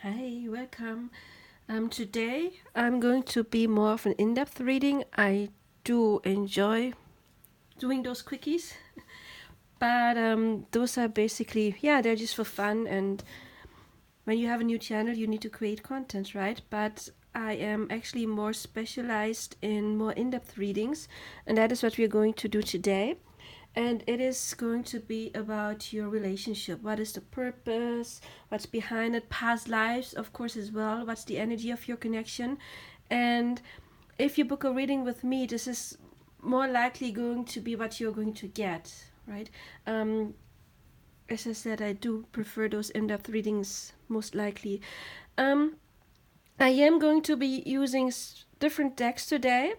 Hi, welcome. Today I'm going to be more of an in-depth reading. I do enjoy doing those quickies, but those are basically, yeah, they're just for fun. And when you have a new channel, you need to create content, right? But I am actually more specialized in more in-depth readings, and that is what we're going to do today. And it is going to be about your relationship. What is the purpose? What's behind it? Past lives, of course, as well. What's the energy of your connection? And if you book a reading with me, this is more likely going to be what you're going to get, right? As I said, I do prefer those in-depth readings most likely. Um, I am going to be using different decks today,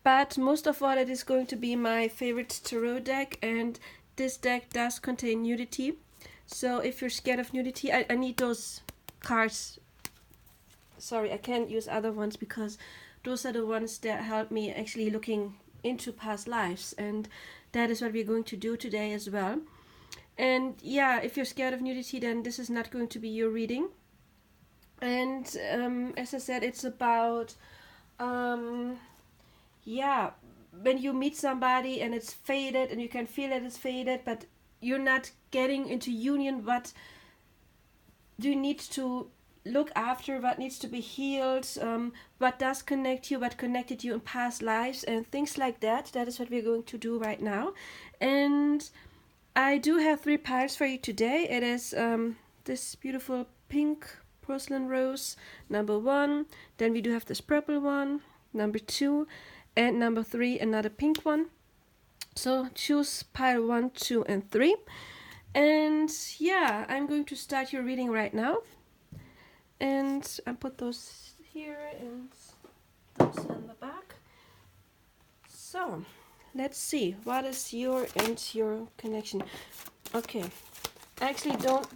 but most of all, it is going to be my favorite tarot deck, and this deck does contain nudity. So if you're scared of nudity, I need those cards. Sorry, I can't use other ones because those are the ones that help me actually looking into past lives, and that is what we're going to do today as well. And yeah, if you're scared of nudity, then this is not going to be your reading. And as I said, it's about yeah, when you meet somebody and it's faded and you can feel that it's faded, but you're not getting into union. What do you need to look after? What needs to be healed? What does connect you? What connected you in past lives? And things like that. That is what we're going to do right now. And I do have 3 piles for you today. It is this beautiful pink porcelain rose, number 1. Then we do have this purple one, number 2. And number 3, another pink one. So choose pile 1, 2, and 3. And yeah, I'm going to start your reading right now. And I put those here and those in the back. So let's see, what is your and your connection? Okay, I actually don't.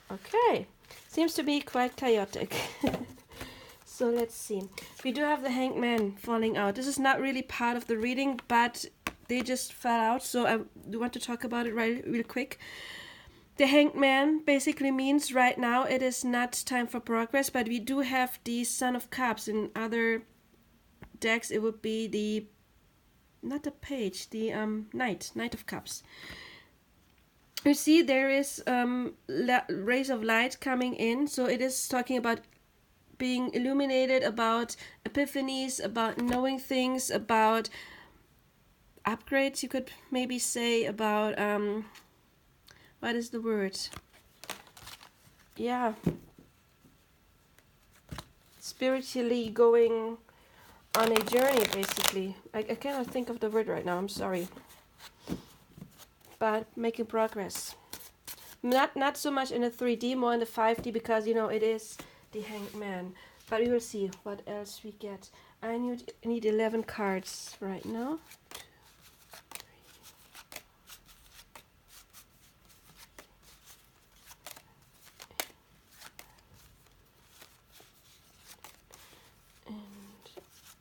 Okay, seems to be quite chaotic. So let's see. We do have the Hanged Man falling out. This is not really part of the reading, but they just fell out, so I do want to talk about it real quick. The Hanged Man basically means right now it is not time for progress, but we do have the Son of Cups. In other decks, it would be the, not the Page, the Knight of Cups. You see, there is rays of light coming in, so it is talking about being illuminated, about epiphanies, about knowing things, about upgrades, you could maybe say, about what is the word? Yeah, spiritually going on a journey, basically. I cannot think of the word right now, I'm sorry. But making progress. Not so much in the 3D, more in the 5D, because you know it is the Hanged Man. But we will see what else we get. I need 11 cards right now.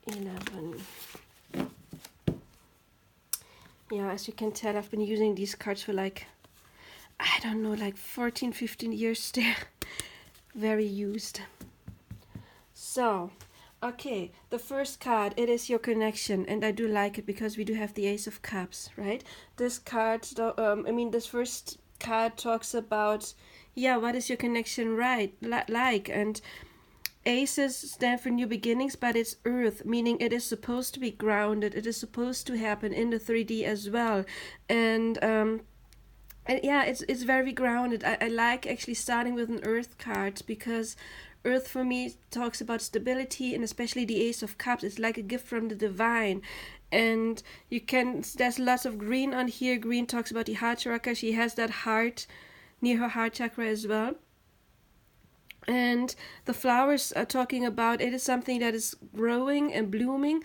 11. Yeah, as you can tell, I've been using these cards for like, I don't know, like 14, 15 years. They're very used. So, okay, the first card, it is your connection, and I do like it because we do have the Ace of Cups, right? This card, this first card talks about, yeah, what is your connection like? And Aces stand for new beginnings, but it's earth, meaning it is supposed to be grounded. It is supposed to happen in the 3D as well. And yeah, it's very grounded. I like actually starting with an earth card because earth for me talks about stability, and especially the Ace of Cups. It's like a gift from the divine. And there's lots of green on here. Green talks about the heart chakra. She has that heart near her heart chakra as well. And the flowers are talking about, it is something that is growing and blooming,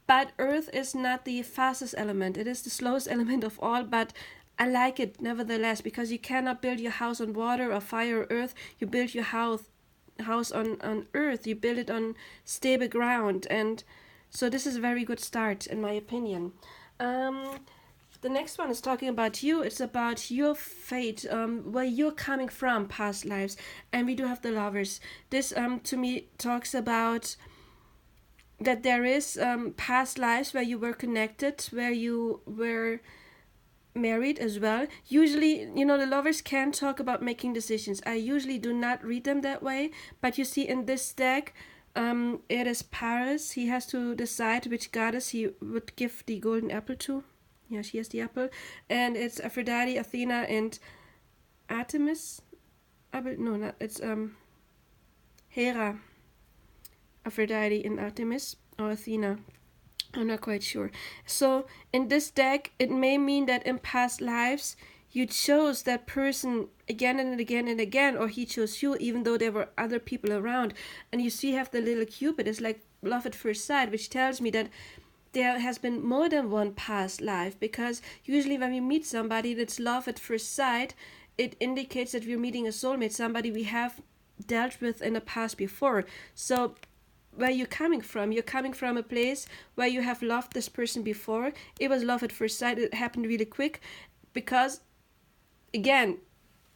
but earth is not the fastest element. It is the slowest element of all, but I like it nevertheless, because you cannot build your house on water or fire or earth. You build your house on earth. You build it on stable ground. And so this is a very good start, in my opinion. The next one is talking about you. It's about your fate, where you're coming from, past lives. And we do have the Lovers. This, to me, talks about that there is past lives where you were connected, where you were married as well. Usually, the Lovers can talk about making decisions. I usually do not read them that way, but you see in this deck, it is Paris. He has to decide which goddess he would give the golden apple to. Yeah, she has the apple. And it's Aphrodite, Athena, and Artemis. No, not, it's Hera, Aphrodite, and Artemis, or Athena. I'm not quite sure. So in this deck, it may mean that in past lives, you chose that person again and again and again, or he chose you, even though there were other people around. And you see, have the little Cupid. It's like love at first sight, which tells me that there has been more than one past life, because usually when we meet somebody that's love at first sight, it indicates that we're meeting a soulmate, somebody we have dealt with in the past before. So where you're coming from a place where you have loved this person before. It was love at first sight. It happened really quick because, again,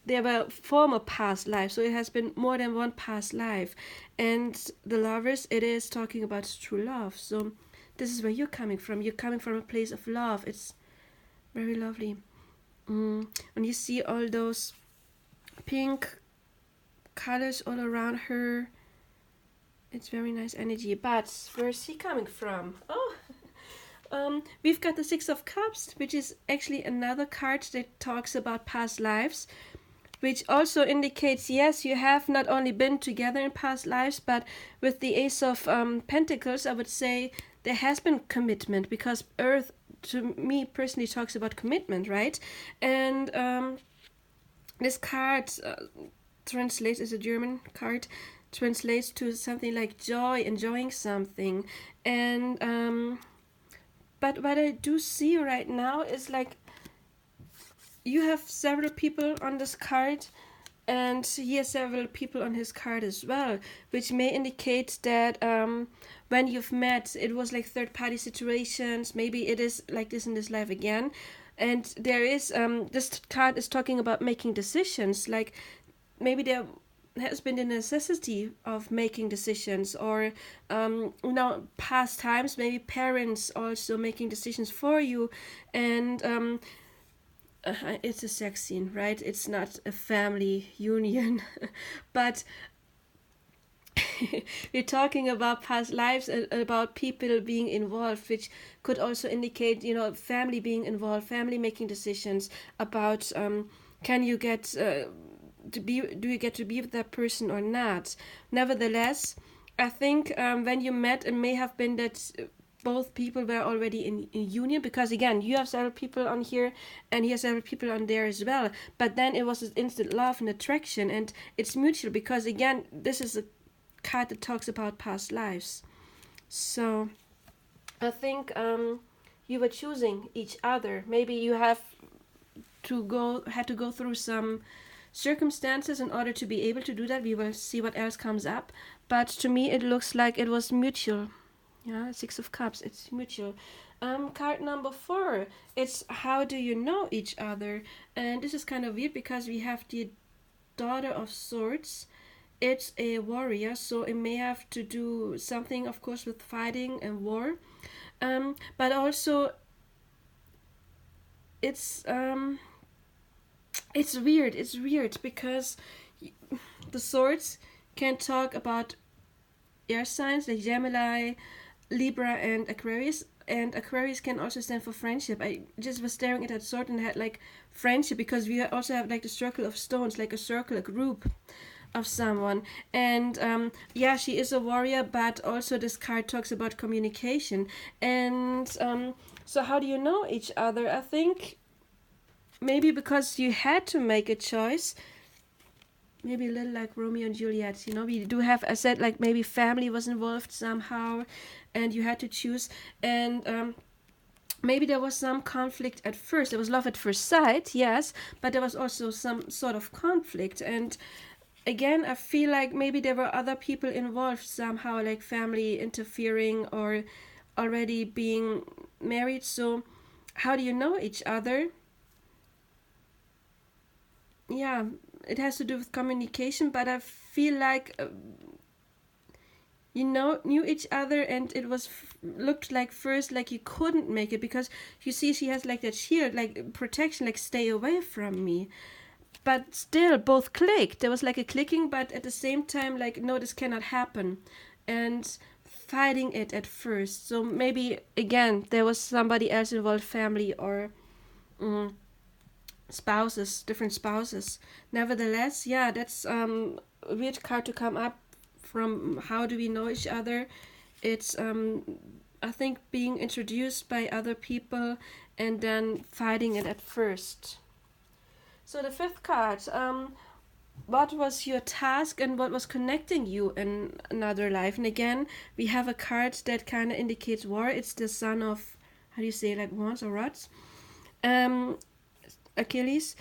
there were former past lives, so it has been more than one past life. And the Lovers, it is talking about true love. So this is where you're coming from. You're coming from a place of love. It's very lovely. And you see all those pink colors all around her. It's very nice energy. But where is he coming from? Oh, we've got the Six of Cups, which is actually another card that talks about past lives, which also indicates, yes, you have not only been together in past lives, but with the Ace of Pentacles, I would say there has been commitment, because Earth, to me personally, talks about commitment, right? And this card translates as a German card, translates to something like joy, enjoying something. And but what I do see right now is like you have several people on this card, and he has several people on his card as well, which may indicate that when you've met, it was like third-party situations. Maybe it is like this in this life again. And there is, this card is talking about making decisions, like maybe there has been the necessity of making decisions, or past times, maybe parents also making decisions for you. And it's a sex scene, right? It's not a family union. But we're talking about past lives and about people being involved, which could also indicate, family being involved, family making decisions about can you get do you get to be with that person or not. Nevertheless, I think when you met, it may have been that both people were already in union, because again, you have several people on here and he has several people on there as well. But then it was an instant love and attraction, and it's mutual, because again, this is a card that talks about past lives. So I think you were choosing each other. Maybe you had to go through some circumstances in order to be able to do that. We will see what else comes up, but to me it looks like it was mutual. Yeah, Six of Cups, it's mutual. Card number 4, it's how do you know each other? And this is kind of weird because we have the Daughter of Swords. It's a warrior, so it may have to do something, of course, with fighting and war. But also it's weird. It's weird because the swords can talk about air signs like Gemini, Libra, and Aquarius. And Aquarius can also stand for friendship. I just was staring at that sword and had like friendship, because we also have like the circle of stones, like a circle, a group of someone. And yeah, she is a warrior, but also this card talks about communication. And so how do you know each other? I think maybe because you had to make a choice. Maybe a little like Romeo and Juliet, we do have, I said, like maybe family was involved somehow and you had to choose. And maybe there was some conflict at first. There was love at first sight, yes, but there was also some sort of conflict. And again, I feel like maybe there were other people involved somehow, like family interfering or already being married. So how do you know each other? Yeah, it has to do with communication, but I feel like knew each other, and it was looked like first like you couldn't make it, because you see she has like that shield, like protection, like stay away from me. But still, both clicked. There was like a clicking, but at the same time, like, no, this cannot happen. And fighting it at first. So maybe, again, there was somebody else involved, family or spouses, different spouses. Nevertheless, yeah, that's a weird card to come up from how do we know each other. It's, I think, being introduced by other people and then fighting it at first. So the fifth card, what was your task and what was connecting you in another life? And again, we have a card that kind of indicates war. It's the son of, how do you say, like wands or rods? Achilles.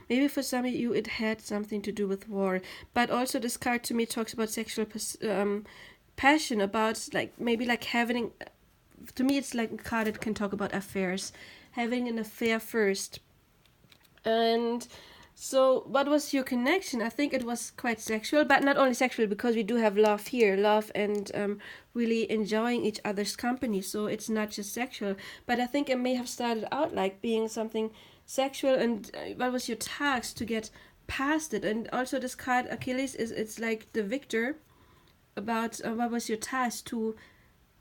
Maybe for some of you it had something to do with war, but also this card to me talks about sexual passion, about like maybe like having, to me it's like a card that can talk about affairs, having an affair first. And so what was your connection? I think it was quite sexual, but not only sexual, because we do have love here, love and really enjoying each other's company. So it's not just sexual, but I think it may have started out like being something sexual. And what was your task to get past it? And also this card Achilles is, it's like the victor, about what was your task to,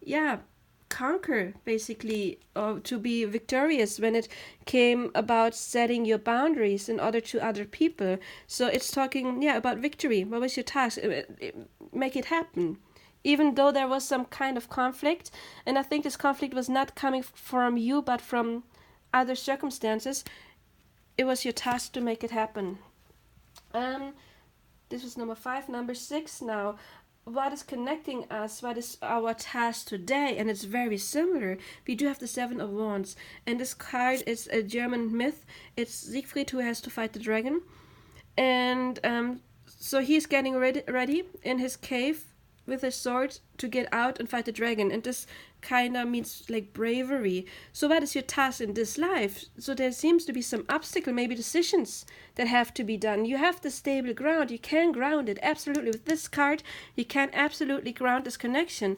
yeah, conquer, basically, or to be victorious when it came about setting your boundaries in order to other people. So it's talking, yeah, about victory. What was your task? Make it happen, even though there was some kind of conflict. And I think this conflict was not coming from you but from other circumstances. It was your task to make it happen. This was number 5. Number 6 now. What is connecting us? What is our task today? And it's very similar. We do have the 7 of Wands, and this card is a German myth. It's Siegfried who has to fight the dragon, and so he's getting ready in his cave with his sword to get out and fight the dragon. And this kind of means like bravery. So what is your task in this life? So there seems to be some obstacle, maybe decisions that have to be done. You have the stable ground. You can ground it, absolutely. With this card, you can absolutely ground this connection.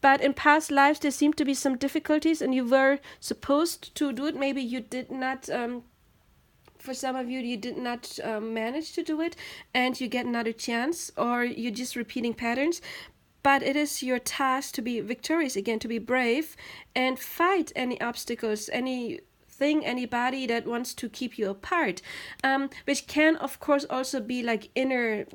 But in past lives, there seemed to be some difficulties, and you were supposed to do it. Maybe you did not, for some of you, you did not manage to do it, and you get another chance, or you're just repeating patterns. But it is your task to be victorious again, to be brave and fight any obstacles, anything, anybody that wants to keep you apart. Which can, of course, also be like inner,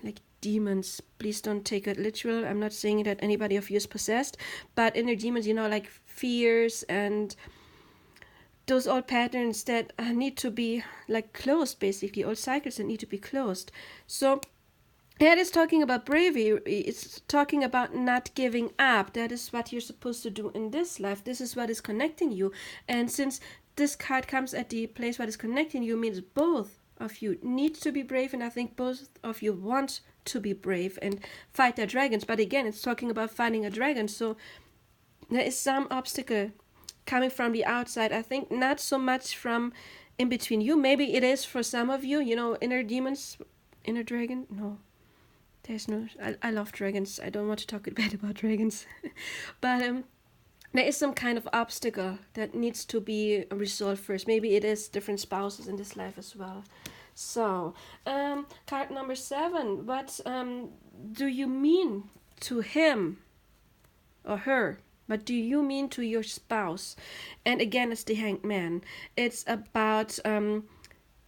like demons. Please don't take it literal. I'm not saying that anybody of you is possessed, but inner demons, like fears and those old patterns that need to be like closed, basically, old cycles that need to be closed. So that is talking about bravery. It's talking about not giving up. That is what you're supposed to do in this life. This is what is connecting you. And since this card comes at the place what is connecting you, means both of you need to be brave, and I think both of you want to be brave and fight their dragons. But again, it's talking about fighting a dragon, so there is some obstacle coming from the outside. I think not so much from in between you. Maybe it is for some of you, inner demons, inner dragon. No, there's no. I love dragons. I don't want to talk bad about dragons, but there is some kind of obstacle that needs to be resolved first. Maybe it is different spouses in this life as well. So, card number 7. What do you mean to him or her? What do you mean to your spouse? And again, it's the Hanged Man. It's about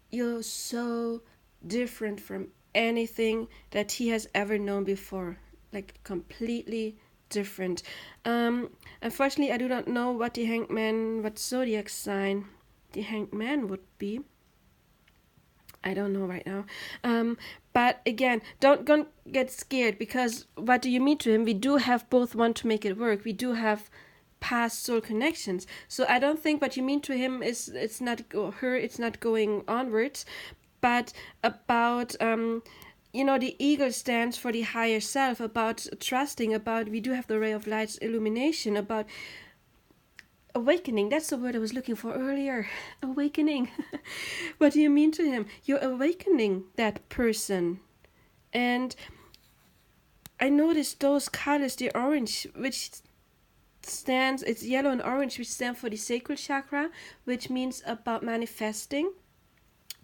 you're so different from anything that he has ever known before. Like completely different. Unfortunately, I do not know what the Hanged Man, what zodiac sign the Hanged Man would be. I don't know right now. But again, don't get scared, because what do you mean to him? We do have both want to make it work. We do have past soul connections. So I don't think what you mean to him is it's not going onwards, but about you know, the eagle stands for the higher self, about trusting, about, we do have the ray of light's illumination, about awakening. That's the word I was looking for earlier. Awakening. What do you mean to him? You're awakening that person. And I noticed those colors, the orange, which stands, it's yellow and orange, which stand for the sacral chakra, which means about manifesting.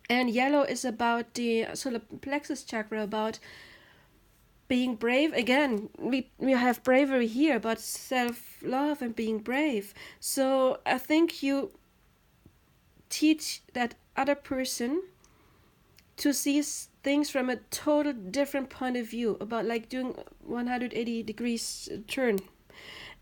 And yellow is about the solar plexus chakra, about being brave. Again, we have bravery here, about self-love and being brave. So I think you teach that other person to see things from a total different point of view, about like doing 180 degrees turn,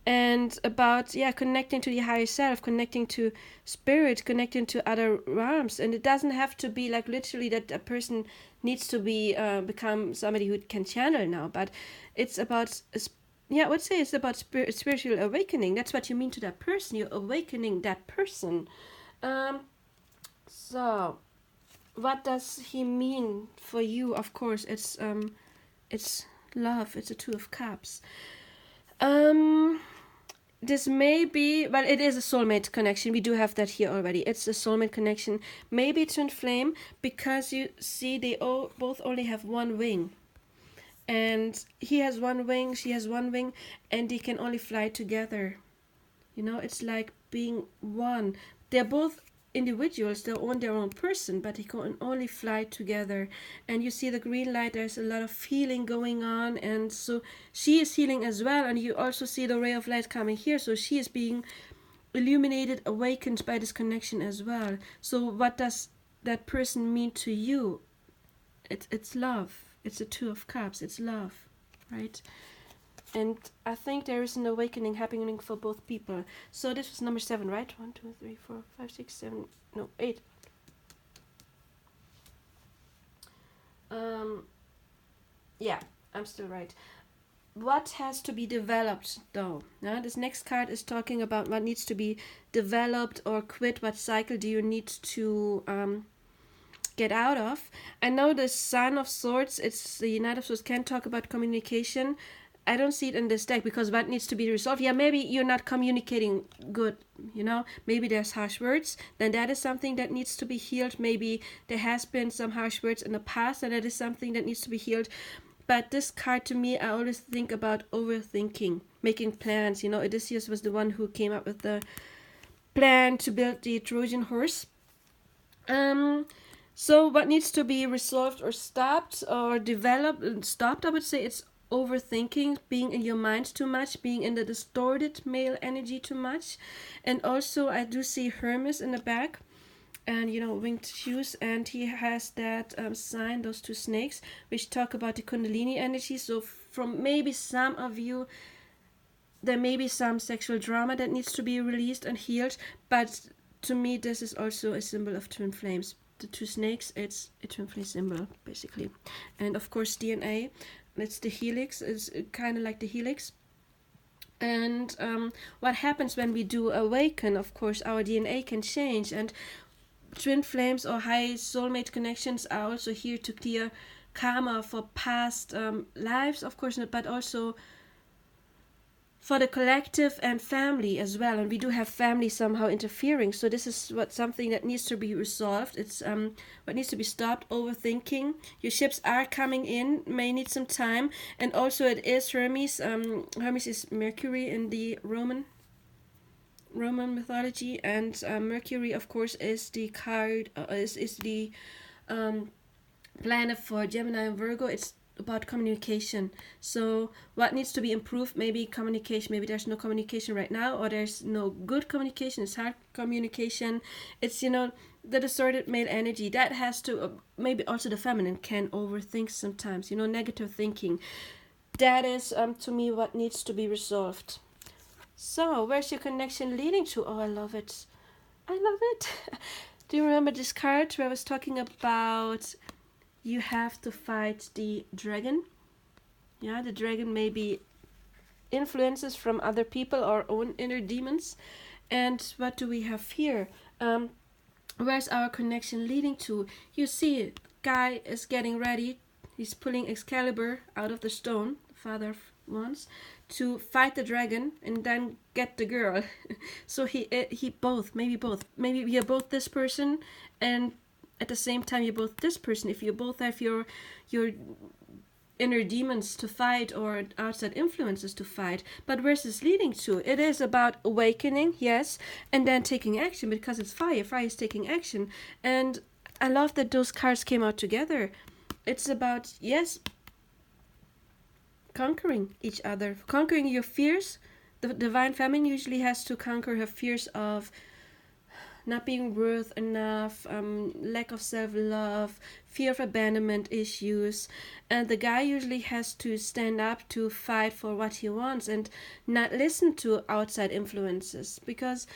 and about, yeah, connecting to the higher self, connecting to spirit, connecting to other realms. And it doesn't have to be like literally that a person needs to be become somebody who can channel now, but it's about, yeah, I would say it's about spiritual awakening. That's what you mean to that person. You're awakening that person. So what does he mean for you? Of course, it's love. It's a Two of Cups. This may be, well, it is a soulmate connection. We do have that here already. It's a soulmate connection. Maybe twin flame, because you see they both only have one wing. And he has one wing, she has one wing, and they can only fly together. You know, it's like being one. They're both individuals, they own their own person, but they can only fly together. And you see the green light, there's a lot of healing going on, and so she is healing as well. And you also see the ray of light coming here, so she is being illuminated, awakened by this connection as well. So what does that person mean to you? It's love. It's a Two of Cups. It's love, right? And I think there is an awakening happening for both people. So this was number 7, right? 1, 2, 3, 4, 5, 6, 7, no, 8. Yeah, I'm still right. What has to be developed though? Now, this next card is talking about what needs to be developed or quit. What cycle do you need to get out of? I know the Sun of Swords, it's the Knight of Swords, can talk about communication. I don't see it in this deck, because what needs to be resolved? Yeah, maybe you're not communicating good, you know? Maybe there's harsh words. Then that is something that needs to be healed. Maybe there has been some harsh words in the past, and that is something that needs to be healed. But this card, to me, I always think about overthinking, making plans. You know, Odysseus was the one who came up with the plan to build the Trojan horse. So what needs to be resolved or stopped or developed? Stopped, I would say, it's overthinking, being in your mind too much, being in the distorted male energy too much. And also I do see Hermes in the back, and you know, winged shoes, and he has that sign, those two snakes, which talk about the Kundalini energy. So from maybe some of you, there may be some sexual drama that needs to be released and healed, but to me this is also a symbol of twin flames. The two snakes, it's a twin flame symbol basically. And of course DNA, it's the helix, it's kind of like the helix. And what happens when we do awaken? Of course our DNA can change, and twin flames or high soulmate connections are also here to clear karma for past lives, of course, but also for the collective and family as well. And we do have family somehow interfering, so this is what something that needs to be resolved. It's what needs to be stopped. Overthinking. Your ships are coming in, may need some time. And also it is Hermes. Hermes is Mercury in the Roman mythology, and Mercury of course is the card is the planet for Gemini and Virgo. It's about communication. So what needs to be improved? Maybe communication. Maybe there's no communication right now, or there's no good communication. It's hard communication. It's, you know, the distorted male energy that has to maybe also the feminine can overthink sometimes, you know, negative thinking. That is to me what needs to be resolved. So where's your connection leading to? Oh, I love it. I love it. Do you remember this card where I was talking about you have to fight the dragon? Yeah, the dragon may be influences from other people or own inner demons. And what do we have here? Where's our connection leading to? You see, guy is getting ready. He's pulling Excalibur out of the stone, father wants, to fight the dragon and then get the girl. So he both, maybe you're both this person, and at the same time you're both this person. If you both have your inner demons to fight or outside influences to fight. But where's this leading to? It is about awakening, yes, and then taking action, because it's fire. Fire is taking action. And I love that those cards came out together. It's about, yes, conquering each other, conquering your fears. The divine feminine usually has to conquer her fears of not being worth enough, lack of self-love, fear of abandonment issues. And the guy usually has to stand up to fight for what he wants and not listen to outside influences. Because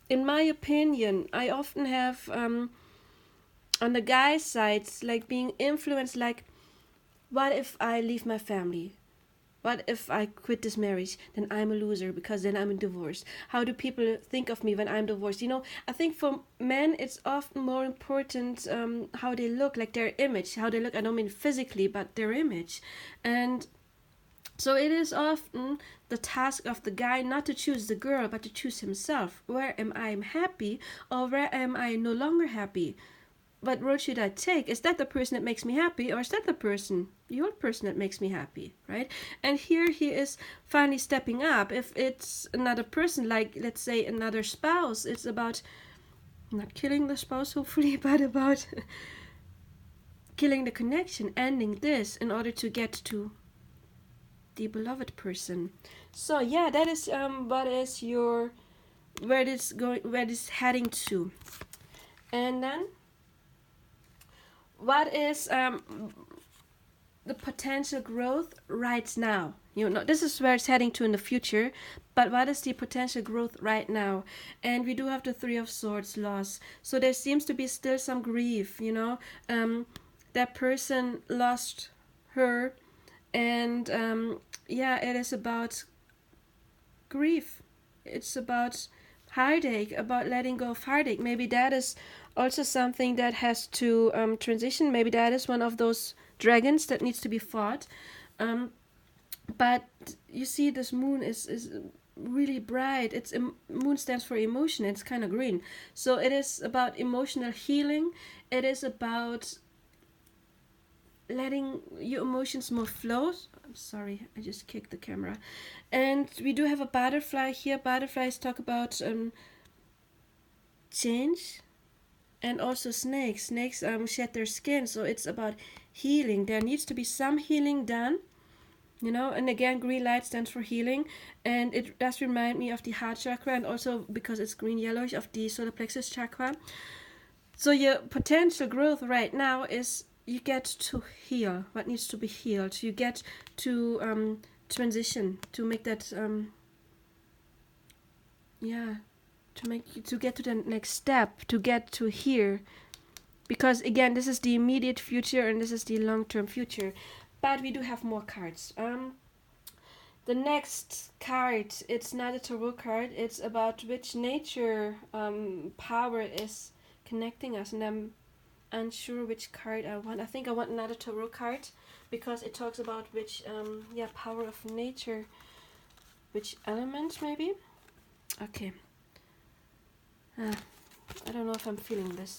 in my opinion, I often have on the guy's side, like being influenced, like, what if I leave my family? What if I quit this marriage? Then I'm a loser because then I'm divorced. How do people think of me when I'm divorced? I think for men it's often more important how they look, like their image, how they look. I don't mean physically, but their image. And so it is often the task of the guy not to choose the girl, but to choose himself. Where am I happy, or where am I no longer happy? What road should I take? Is that the person that makes me happy, or is that the old person that makes me happy, right? And here he is finally stepping up. If it's another person, like let's say another spouse, it's about not killing the spouse, hopefully, but about killing the connection, ending this in order to get to the beloved person. So yeah, that is what is your where it's heading to, and then. What is the potential growth right now? This is where it's heading to in the future, but what is the potential growth right now? And we do have the Three of Swords, loss. So there seems to be still some grief, that person lost her, and it is about grief. It's about heartache, about letting go of heartache. Maybe that is also something that has to transition. Maybe that is one of those dragons that needs to be fought. But you see, this moon is really bright. Moon stands for emotion. It's kind of green. So it is about emotional healing. It is about letting your emotions more flow. I'm sorry, I just kicked the camera. And we do have a butterfly here. Butterflies talk about change, and also snakes. Snakes shed their skin, so it's about healing. There needs to be some healing done, and again, green light stands for healing, and it does remind me of the heart chakra, and also because it's green yellowish, of the solar plexus chakra. So your potential growth right now is you get to heal what needs to be healed. You get to transition, to make that to get to the next step, to get to here, because again, this is the immediate future and this is the long-term future. But we do have more cards. The next card, it's not a tarot card. It's about which nature power is connecting us, and I'm unsure which card I want. I think I want another tarot card because it talks about which power of nature, which element maybe. Okay. I don't know if I'm feeling this.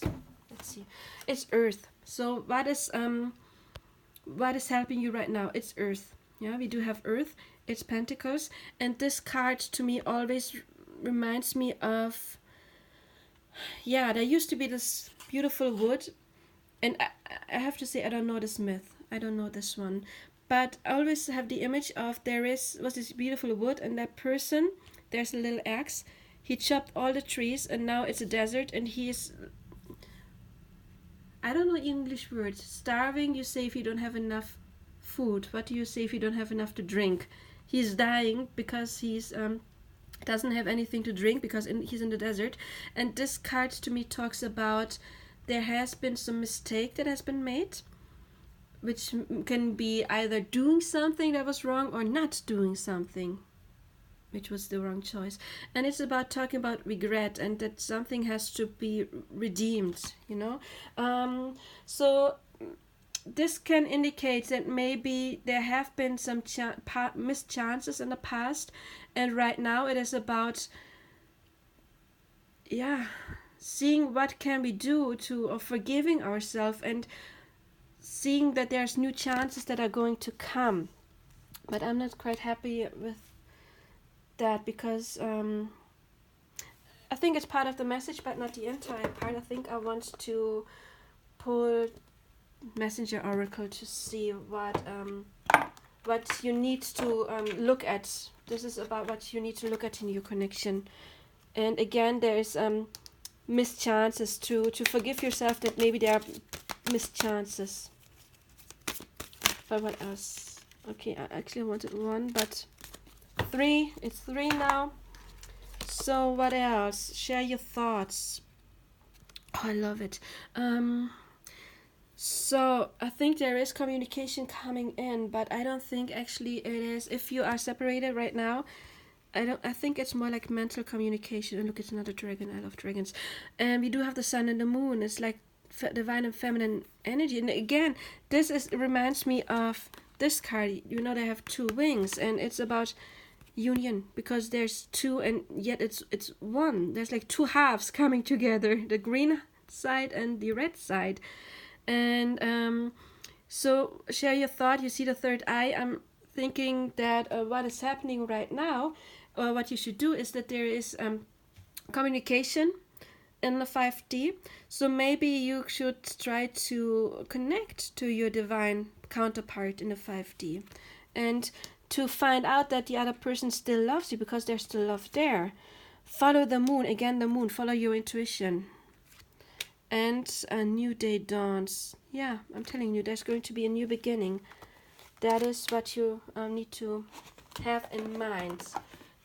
Let's see. It's Earth. So what is helping you right now? It's Earth. Yeah, we do have Earth. It's Pentacles, and this card to me always reminds me of. Yeah, there used to be this beautiful wood, and I have to say I don't know this myth. I don't know this one, but I always have the image of was this beautiful wood, and that person, there's a little axe. He chopped all the trees, and now it's a desert, and he's, I don't know English words. Starving, you say if you don't have enough food. What do you say if you don't have enough to drink? He's dying because he's doesn't have anything to drink because he's in the desert. And this card to me talks about there has been some mistake that has been made, which can be either doing something that was wrong or not doing something which was the wrong choice. And it's about talking about regret, and that something has to be redeemed, So this can indicate that maybe there have been some missed chances in the past, and right now it is about seeing what can we do to, or forgiving ourselves, and seeing that there's new chances that are going to come. But I'm not quite happy with that, because I think it's part of the message, but not the entire part. I think I want to pull Messenger Oracle to see what you need to look at. This is about what you need to look at in your connection. And again, there is missed chances to forgive yourself, that maybe there are missed chances. But what else? Okay, I actually wanted 1, but 3. It's 3 now. So what else? Share your thoughts. Oh, I love it. So I think there is communication coming in, but I don't think actually it is. If you are separated right now, I think it's more like mental communication. And look, it's another dragon. I love dragons. And we do have the sun and the moon. It's like divine and feminine energy. And again, reminds me of this card. You know, they have 2 wings, and it's about union, because there's 2 and yet it's 1. There's like 2 halves coming together, the green side and the red side. And so share your thought. You see the third eye. I'm thinking that what is happening right now, or what you should do, is that there is communication in the 5D. So maybe you should try to connect to your divine counterpart in the 5D, and to find out that the other person still loves you, because there's still love there. Follow the moon. Again, the moon. Follow your intuition. And a new day dawns. Yeah, I'm telling you, there's going to be a new beginning. That is what you need to have in mind.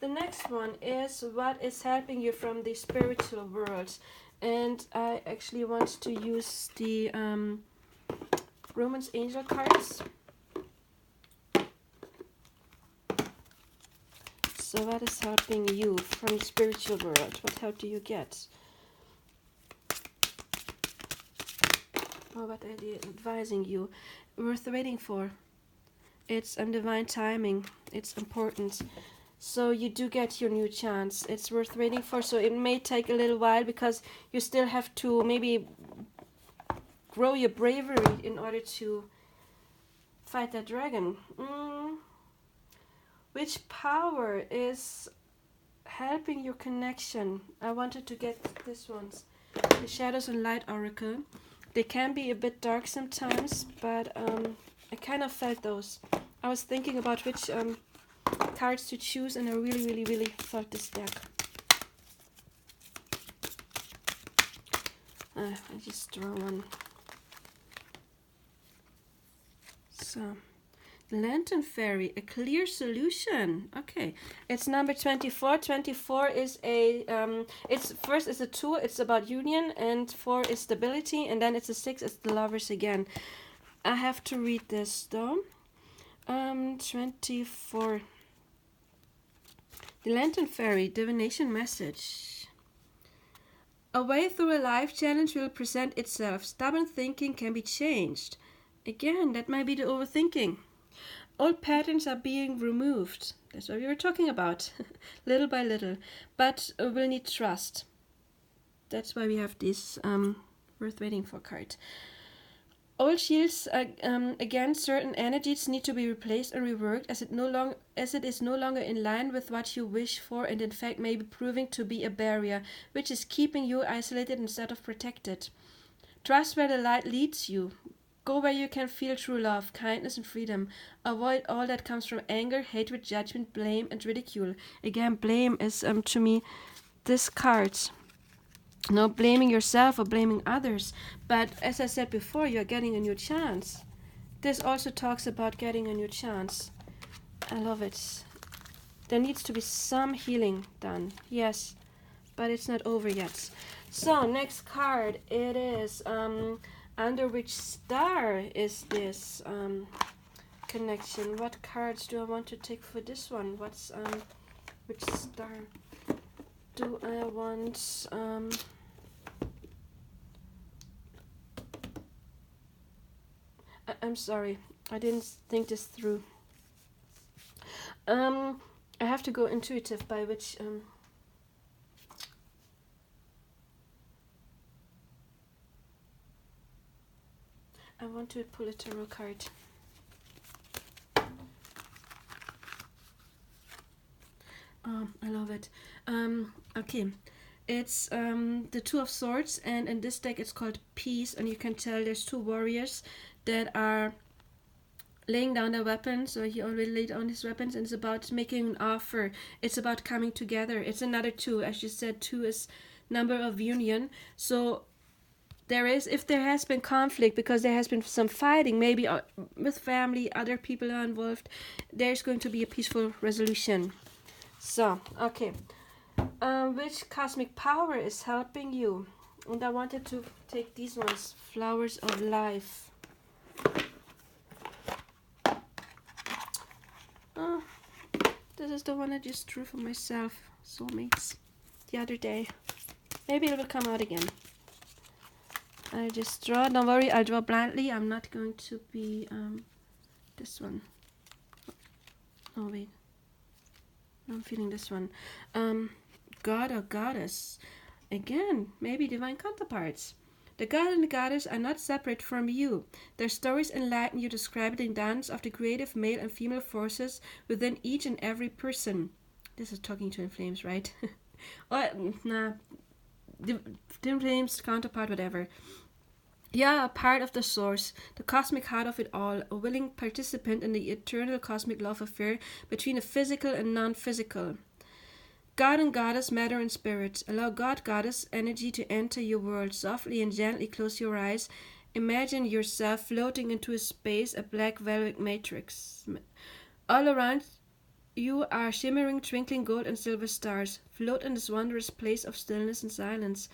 The next one is what is helping you from the spiritual world. And I actually want to use the Romance Angel cards. So what is helping you from the spiritual world? What help do you get? Oh, what are they advising you? Worth waiting for. It's divine timing. It's important. So you do get your new chance. It's worth waiting for. So it may take a little while, because you still have to maybe grow your bravery in order to fight that dragon. Which power is helping your connection? I wanted to get this ones. The Shadows and Light Oracle. They can be a bit dark sometimes, but I kind of felt those. I was thinking about which cards to choose, and I really felt this deck. I just draw one. So, the Lantern Fairy, a clear solution. Okay, it's number 24. 24 is a it's first is a 2. It's about union, and 4 is stability, and then it's a 6. It's the Lovers again. I have to read this though. 24. The Lantern Fairy, Divination message. A way through a life challenge will present itself. Stubborn thinking can be changed. Again, that might be the overthinking. Old patterns are being removed. That's what we were talking about. Little by little. But we'll need trust. That's why we have this worth waiting for card. Old shields against certain energies need to be replaced and reworked, as it is no longer in line with what you wish for, and in fact may be proving to be a barrier, which is keeping you isolated instead of protected. Trust where the light leads you. Go where you can feel true love, kindness, and freedom. Avoid all that comes from anger, hatred, judgment, blame, and ridicule. Again, blame is to me this card. No blaming yourself or blaming others. But as I said before, you're getting a new chance. This also talks about getting a new chance. I love it. There needs to be some healing done. Yes, but it's not over yet. So, next card. It is under which star is this connection? What cards do I want to take for this one? What's which star do I want? I'm sorry. I didn't think this through. I have to go intuitive, by which I want to pull a tarot card. I love it. Okay. It's the Two of Swords, and in this deck it's called Peace, and you can tell there's two warriors that are laying down their weapons, or he already laid down his weapons, and it's about making an offer. It's about coming together. It's another two. As you said, two is number of union. So if there has been conflict, because there has been some fighting, maybe with family, other people are involved, there's going to be a peaceful resolution. So, okay. Which cosmic power is helping you? And I wanted to take these ones, Flowers of Life. This is the one I just drew for myself, Soulmates, the other day. Maybe it will come out again. I just draw. Don't worry, I'll draw blindly. I'm not going to be this one. Oh wait, I'm feeling this one. God or Goddess. Again, maybe divine counterparts. The god and the goddess are not separate from you. Their stories enlighten you, describing the dance of the creative male and female forces within each and every person. This is talking to In Flames, right? Or, nah. In Flames, Counterpart, whatever. Yeah, a part of the source, the cosmic heart of it all, a willing participant in the eternal cosmic love affair between the physical and non-physical. God and Goddess, matter and spirit. Allow God, Goddess energy to enter your world. Softly and gently close your eyes. Imagine yourself floating into a space, a black velvet matrix. All around you are shimmering, twinkling gold and silver stars. Float in this wondrous place of stillness and silence.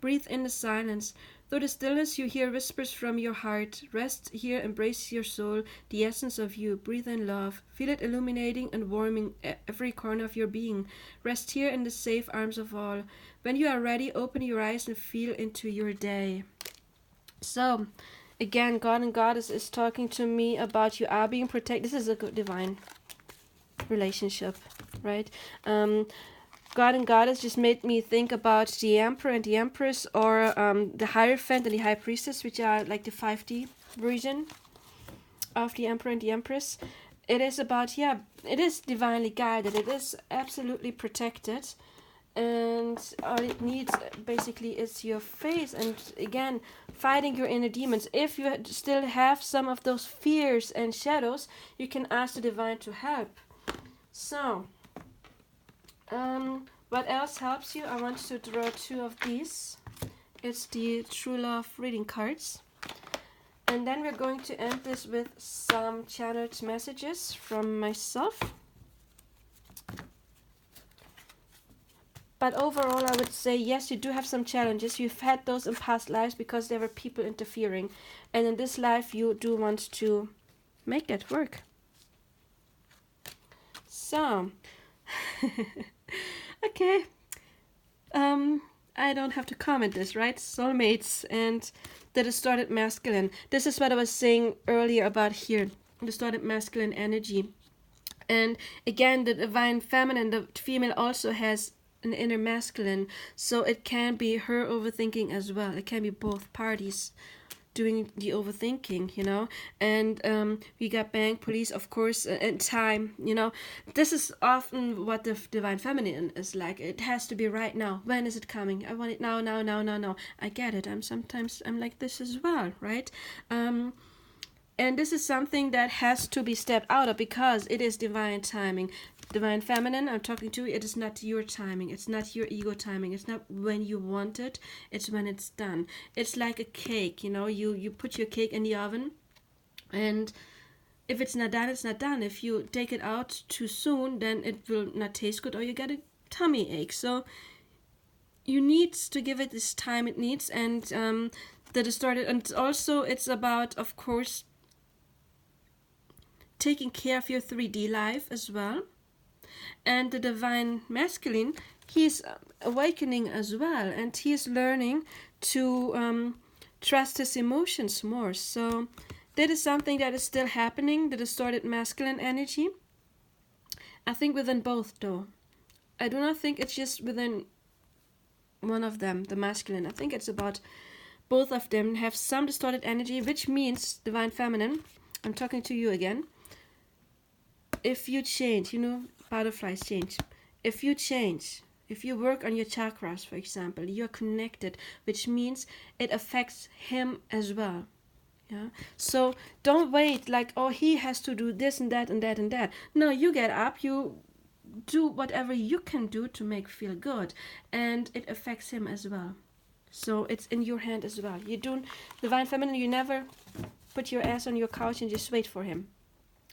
Breathe in the silence. Through the stillness you hear whispers from your heart. Rest here, embrace your soul, the essence of you. Breathe in love. Feel it illuminating and warming every corner of your being. Rest here in the safe arms of all. When you are ready, open your eyes and feel into your day. So, again, God and Goddess is talking to me about you are being protected. This is a good divine relationship, right? God and Goddess just made me think about the Emperor and the Empress, or the Hierophant and the High Priestess, which are like the 5D version of the Emperor and the Empress. It is about, yeah, it is divinely guided. It is absolutely protected. And all it needs basically is your faith. And again, fighting your inner demons. If you still have some of those fears and shadows, you can ask the divine to help. So, what else helps you? I want to draw two of these. It's the True Love reading cards. And then we're going to end this with some channeled messages from myself. But overall, I would say, yes, you do have some challenges. You've had those in past lives because there were people interfering. And in this life, you do want to make it work. So, okay. I don't have to comment this, right? Soulmates and the distorted masculine. This is what I was saying earlier about here. Distorted masculine energy. And again, the divine feminine, the female also has an inner masculine. So it can be her overthinking as well. It can be both parties doing the overthinking, you know. And we got bank, police, of course, and time, you know. This is often what the divine feminine is like. It has to be right now. When is it coming? I want it now, now, now, now, now. I get it. I'm like this as well, right? And this is something that has to be stepped out of, because it is divine timing. Divine feminine, I'm talking to you, it is not your timing. It's not your ego timing. It's not when you want it. It's when it's done. It's like a cake, you know. You put your cake in the oven, and if it's not done, it's not done. If you take it out too soon, then it will not taste good, or you get a tummy ache. So you need to give it this time it needs. And the distorted, and also it's about, of course, taking care of your 3D life as well. And the divine masculine, he's awakening as well, and he's learning to trust his emotions more. So that is something that is still happening, the distorted masculine energy. I think within both, though. I do not think it's just within one of them, the masculine. I think it's about both of them have some distorted energy, which means, Divine Feminine, I'm talking to you again. If you change, butterflies change. If you change, if you work on your chakras, for example, you're connected, which means it affects him as well. Yeah. So don't wait like, oh, he has to do this and that and that and that. No, you get up, you do whatever you can do to make feel good, and it affects him as well. So it's in your hand as well. You don't, Divine Feminine, you never put your ass on your couch and just wait for him.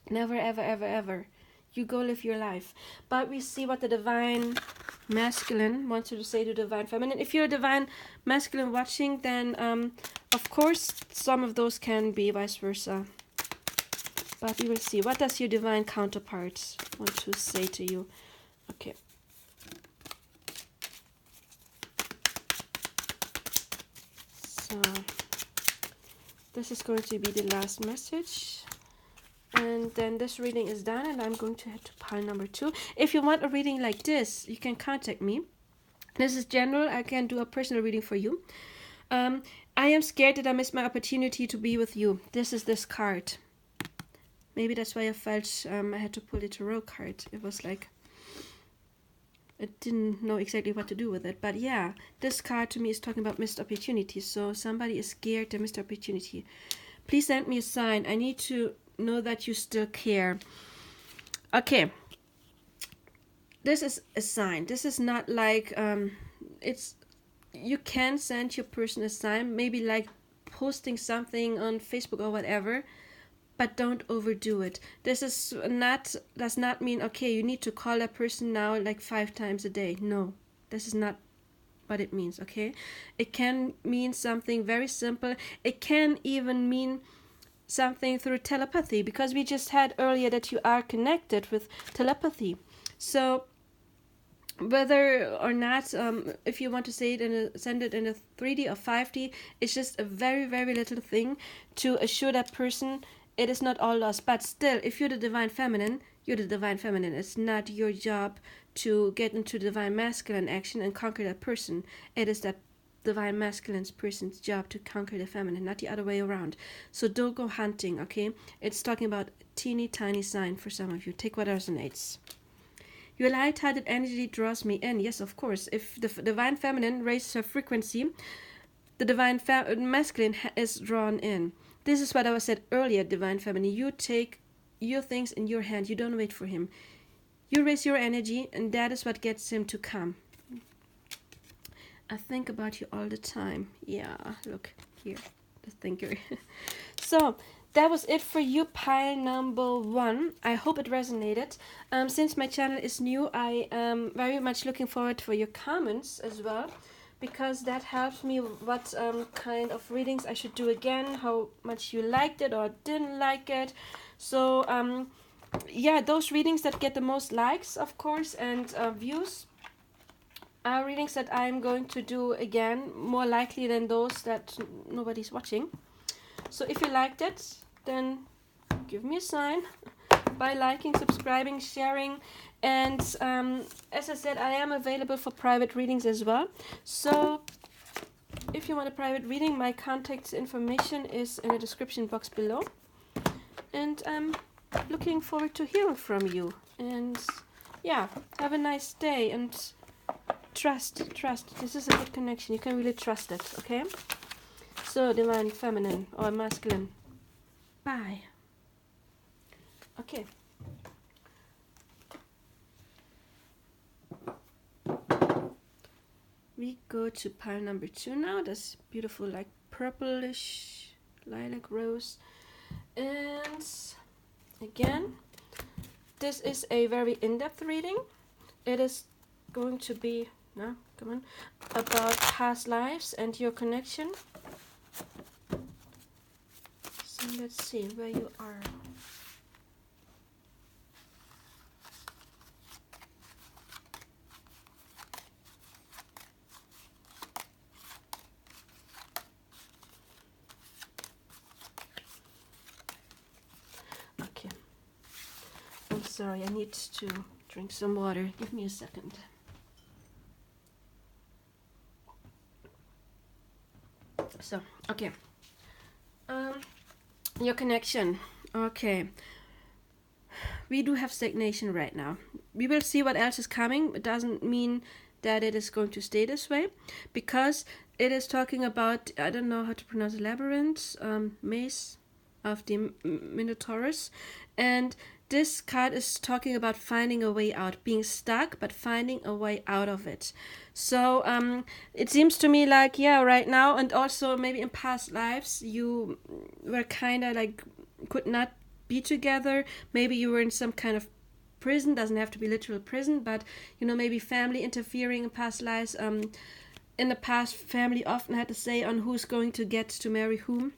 Never, ever, ever, ever. You go live your life. But we see what the Divine Masculine wants you to say to Divine Feminine. If you're a Divine Masculine watching, then of course some of those can be vice versa. But we will see. What does your Divine Counterpart want to say to you? Okay. So this is going to be the last message. And then this reading is done, and I'm going to head to pile number 2. If you want a reading like this, you can contact me. This is general. I can do a personal reading for you. I am scared that I missed my opportunity to be with you. This is this card. Maybe that's why I felt I had to pull the tarot card. It was like, I didn't know exactly what to do with it. But yeah, this card to me is talking about missed opportunities. So somebody is scared they missed opportunity. Please send me a sign. I need to know that you still care. Okay. This is a sign. This is not like, it's, you can send your person a sign. Maybe like posting something on Facebook or whatever. But don't overdo it. This is not, does not mean, okay, you need to call that person now like 5 times a day. No, this is not what it means, okay? It can mean something very simple. It can even mean something through telepathy, because we just had earlier that you are connected with telepathy. So whether or not, if you want to say it send it in a 3D or 5D, it's just a very, very little thing to assure that person it is not all lost. But still, if you're the Divine Feminine, you're the Divine Feminine. It's not your job to get into Divine Masculine action and conquer that person. It is that Divine Masculine's person's job to conquer the feminine, not the other way around. So don't go hunting, okay? It's talking about a teeny tiny sign for some of you. Take what resonates. Your light-hearted energy draws me in. Yes, of course. If the Divine Feminine raises her frequency, the Divine Masculine is drawn in. This is what I said earlier, Divine Feminine. You take your things in your hand. You don't wait for him. You raise your energy, and that is what gets him to come. I think about you all the time. Yeah, look here, the thinker. So that was it for you, pile number 1. I hope it resonated. Since my channel is new, I am very much looking forward for your comments as well, because that helps me what kind of readings I should do again, how much you liked it or didn't like it. So yeah, those readings that get the most likes, of course, and views are readings that I'm going to do again, more likely than those that nobody's watching. So if you liked it, then give me a sign by liking, subscribing, sharing. And as I said, I am available for private readings as well. So if you want a private reading, my contact information is in the description box below. And I'm looking forward to hearing from you. And yeah, have a nice day, and trust. This is a good connection. You can really trust it, okay? So, Divine Feminine or Masculine. Bye. Okay. We go to pile number 2 now. That's beautiful, like purplish lilac rose. And again, this is a very in-depth reading. It is going to be, no, come on, about past lives and your connection. So let's see where you are. Sorry, I need to drink some water. Give me a second. So, okay. Your connection. Okay. We do have stagnation right now. We will see what else is coming. It doesn't mean that it is going to stay this way, because it is talking about, I don't know how to pronounce it, labyrinth, maze of the Minotaurus, and this card is talking about finding a way out, being stuck, but finding a way out of it. So it seems to me like, yeah, right now, and also maybe in past lives, you were kind of like, could not be together. Maybe you were in some kind of prison, doesn't have to be literal prison, but maybe family interfering in past lives. In the past, family often had to say on who's going to get to marry whom.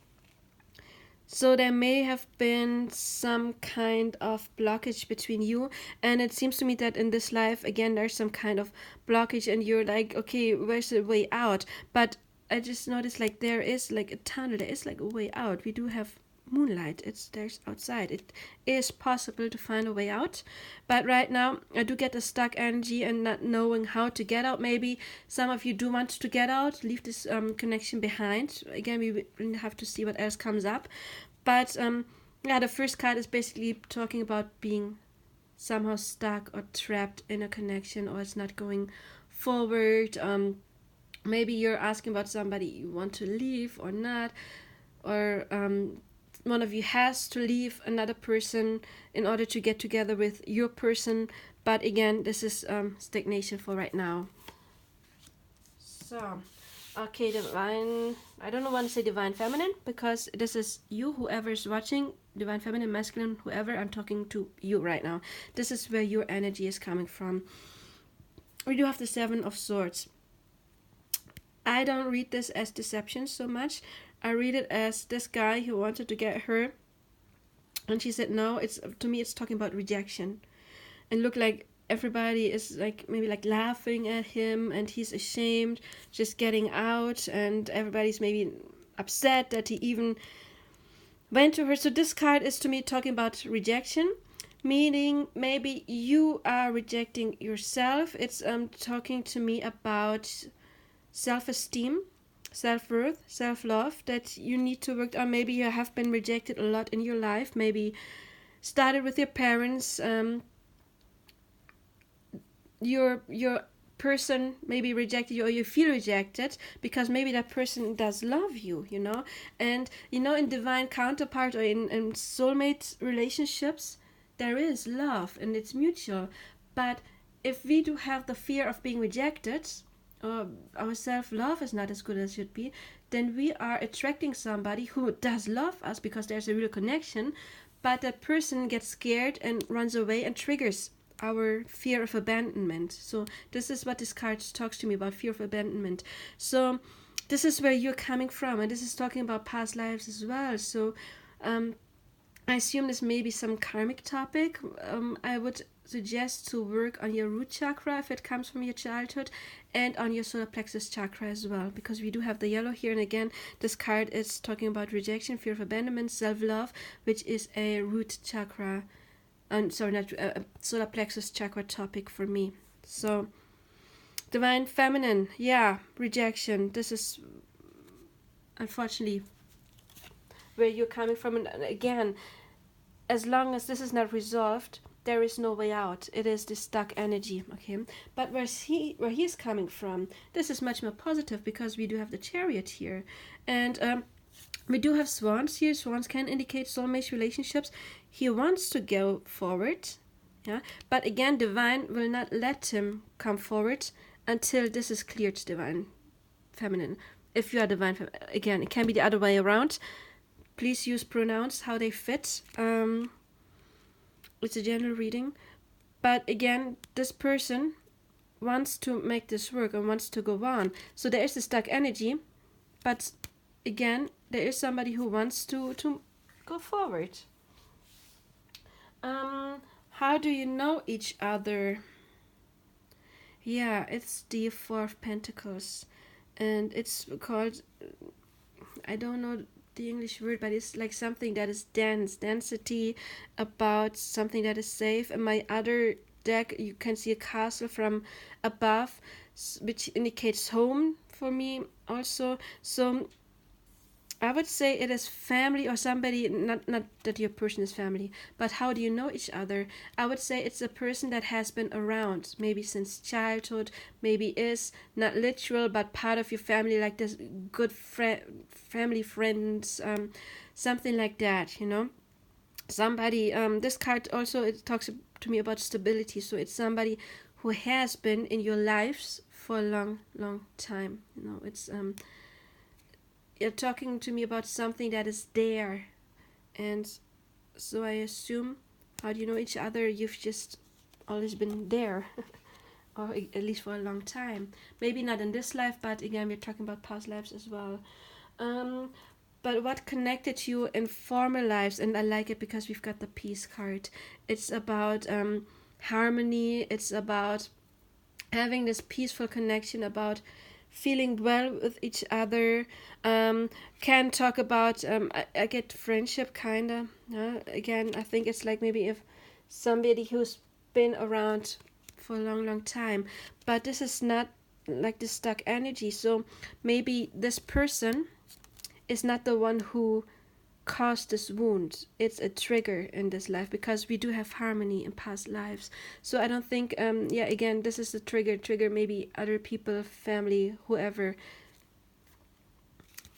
So there may have been some kind of blockage between you, and it seems to me that in this life, again, there's some kind of blockage, and you're like, okay, where's the way out? But I just noticed, like, there is like a tunnel, there is like a way out. We do have moonlight, there's outside. It is possible to find a way out, but right now I do get a stuck energy and not knowing how to get out. Maybe some of you do want to get out, leave this connection behind. Again, we will have to see what else comes up, but yeah, the first card is basically talking about being somehow stuck or trapped in a connection, or it's not going forward. Maybe you're asking about somebody you want to leave or not, or one of you has to leave another person in order to get together with your person. But again, this is stagnation for right now. So, okay, divine, I don't want to say divine feminine, because this is you, whoever is watching, divine feminine, masculine, whoever, I'm talking to you right now. This is where your energy is coming from. We do have the Seven of Swords. I don't read this as deception so much. I read it as this guy who wanted to get her, and she said no. To me, it's talking about rejection. And look, like everybody is like maybe like laughing at him, and he's ashamed, just getting out, and everybody's maybe upset that he even went to her. So this card is to me talking about rejection, meaning maybe you are rejecting yourself. It's talking to me about self-esteem, self-worth, self-love that you need to work on. Maybe you have been rejected a lot in your life. Maybe started with your parents. Your person maybe rejected you, or you feel rejected because maybe that person does love you, and in divine counterpart, or in soulmate relationships, there is love and it's mutual. But if we do have the fear of being rejected, our self-love is not as good as it should be, then we are attracting somebody who does love us because there's a real connection, but that person gets scared and runs away and triggers our fear of abandonment. So this is what this card talks to me about, fear of abandonment. So this is where you're coming from, and this is talking about past lives as well. So I assume this may be some karmic topic. I would suggest to work on your root chakra if it comes from your childhood, and on your solar plexus chakra as well, because we do have the yellow here. And again, this card is talking about rejection, fear of abandonment, self-love, which is a root chakra, solar plexus chakra topic for me. So divine feminine, yeah, rejection. This is unfortunately where you're coming from. And again, as long as this is not resolved, there is no way out. It is this stuck energy, okay? But where he's coming from, this is much more positive, because we do have the Chariot here, and we do have swans here. Swans can indicate soulmate relationships. He wants to go forward, yeah. But again, divine will not let him come forward until this is cleared. Divine feminine. If you are divine, again, it can be the other way around. Please use pronouns how they fit. It's a general reading, but again, this person wants to make this work and wants to go on. So there is a stuck energy, but again, there is somebody who wants to go forward. How do you know each other? Yeah, it's the Four of Pentacles, and it's called, I don't know the English word, but it's like something that is dense, density, about something that is safe. And my other deck, you can see a castle from above, which indicates home for me also. So I would say it is family or somebody, not that your person is family, but how do you know each other? I would say it's a person that has been around, maybe since childhood, maybe is not literal, but part of your family, like this good family friends, something like that, you know? Somebody, this card also, it talks to me about stability, so it's somebody who has been in your lives for a long, long time, you know? It's, you're talking to me about something that is there, and so I assume, how do you know each other? You've just always been there, or at least for a long time. Maybe not in this life, but again, we're talking about past lives as well. Um, but what connected you in former lives? And I like it because we've got the peace card. It's about harmony. It's about having this peaceful connection, about feeling well with each other. Can talk about I get friendship kinda. Again, I think it's like maybe if somebody who's been around for a long, long time, but this is not like the stuck energy. So maybe this person is not the one who caused this wound. It's a trigger in this life, because we do have harmony in past lives. So I don't think yeah, again, this is the trigger maybe other people, family, whoever.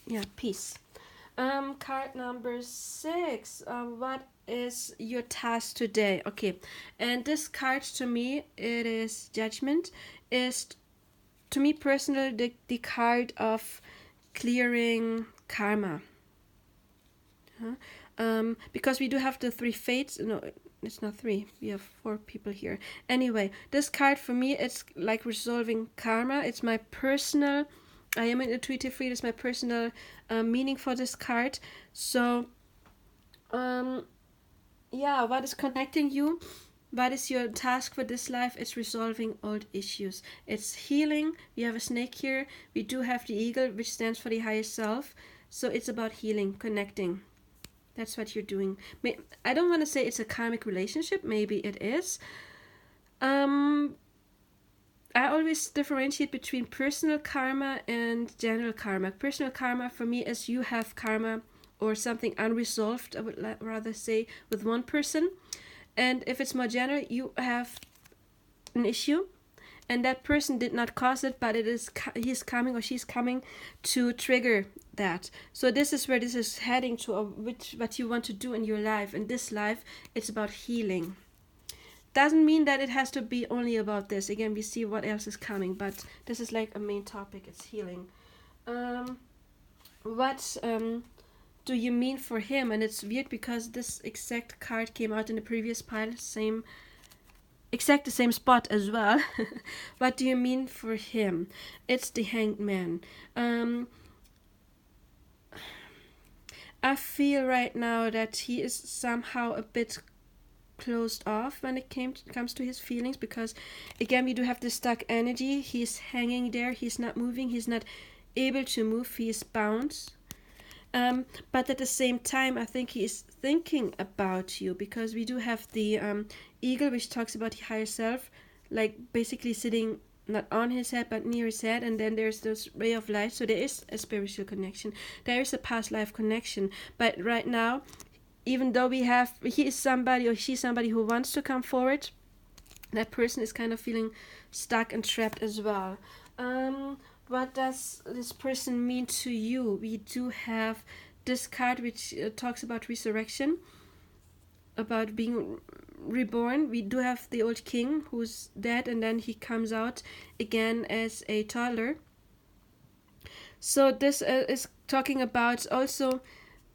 Yeah, peace. Card number 6. What is your task today? Okay, and this card, to me, it is judgment. Is, to me personally, the card of clearing karma. Because we do have the 3 fates. No, it's not 3. We have 4 people here. Anyway, this card for me, it's like resolving karma. It's my personal. I am an intuitive reader. It's my personal meaning for this card. So, yeah, what is connecting you? What is your task for this life? It's resolving old issues. It's healing. We have a snake here. We do have the eagle, which stands for the higher self. So it's about healing, connecting. That's what you're doing. I don't want to say it's a karmic relationship. Maybe it is. I always differentiate between personal karma and general karma. Personal karma for me is you have karma or something unresolved, I would rather say, with one person. And if it's more general, you have an issue and that person did not cause it, but it is he's coming or she's coming to trigger that. So this is where this is heading to, what you want to do in your life. In this life, it's about healing. Doesn't mean that it has to be only about this. Again, we see what else is coming, but this is like a main topic. It's healing. What do you mean for him? And it's weird because this exact card came out in the previous pile, exact the same spot as well. What do you mean for him? It's the Hanged Man. I feel right now that he is somehow a bit closed off when it comes to his feelings, because again, we do have the stuck energy. He's hanging there. He's not moving. He's not able to move. He is bound. But at the same time, I think he is thinking about you, because we do have the eagle, which talks about the higher self, like basically sitting not on his head but near his head, and then there's this ray of light. So there is a spiritual connection. There is a past life connection. But right now, even though he is somebody or she's somebody who wants to come forward, that person is kind of feeling stuck and trapped as well. What does this person mean to you? We do have this card which talks about resurrection, about being reborn. We do have the old king who's dead, and then he comes out again as a toddler. So this is talking about also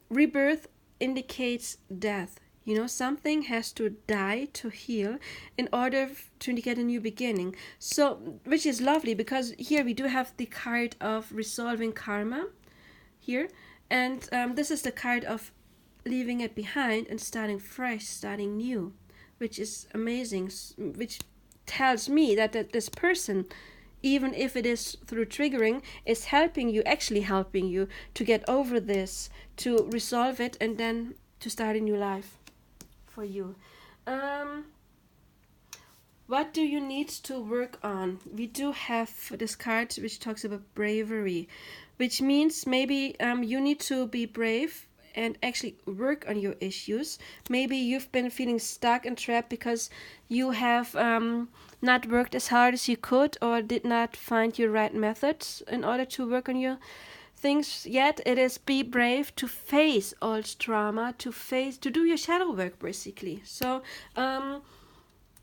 rebirth. Indicates death. You know, something has to die to heal in order to indicate a new beginning. So, which is lovely, because here we do have the card of resolving karma here, and this is the card of leaving it behind and starting fresh, starting new, which is amazing, which tells me that this person even if it is through triggering, is helping you, actually helping you to get over this, to resolve it, and then to start a new life for you. What do you need to work on? We do have this card which talks about bravery, which means maybe you need to be brave and actually work on your issues. Maybe you've been feeling stuck and trapped because you have not worked as hard as you could, or did not find your right methods in order to work on your things yet. It is be brave to face all trauma, to do your shadow work, basically. So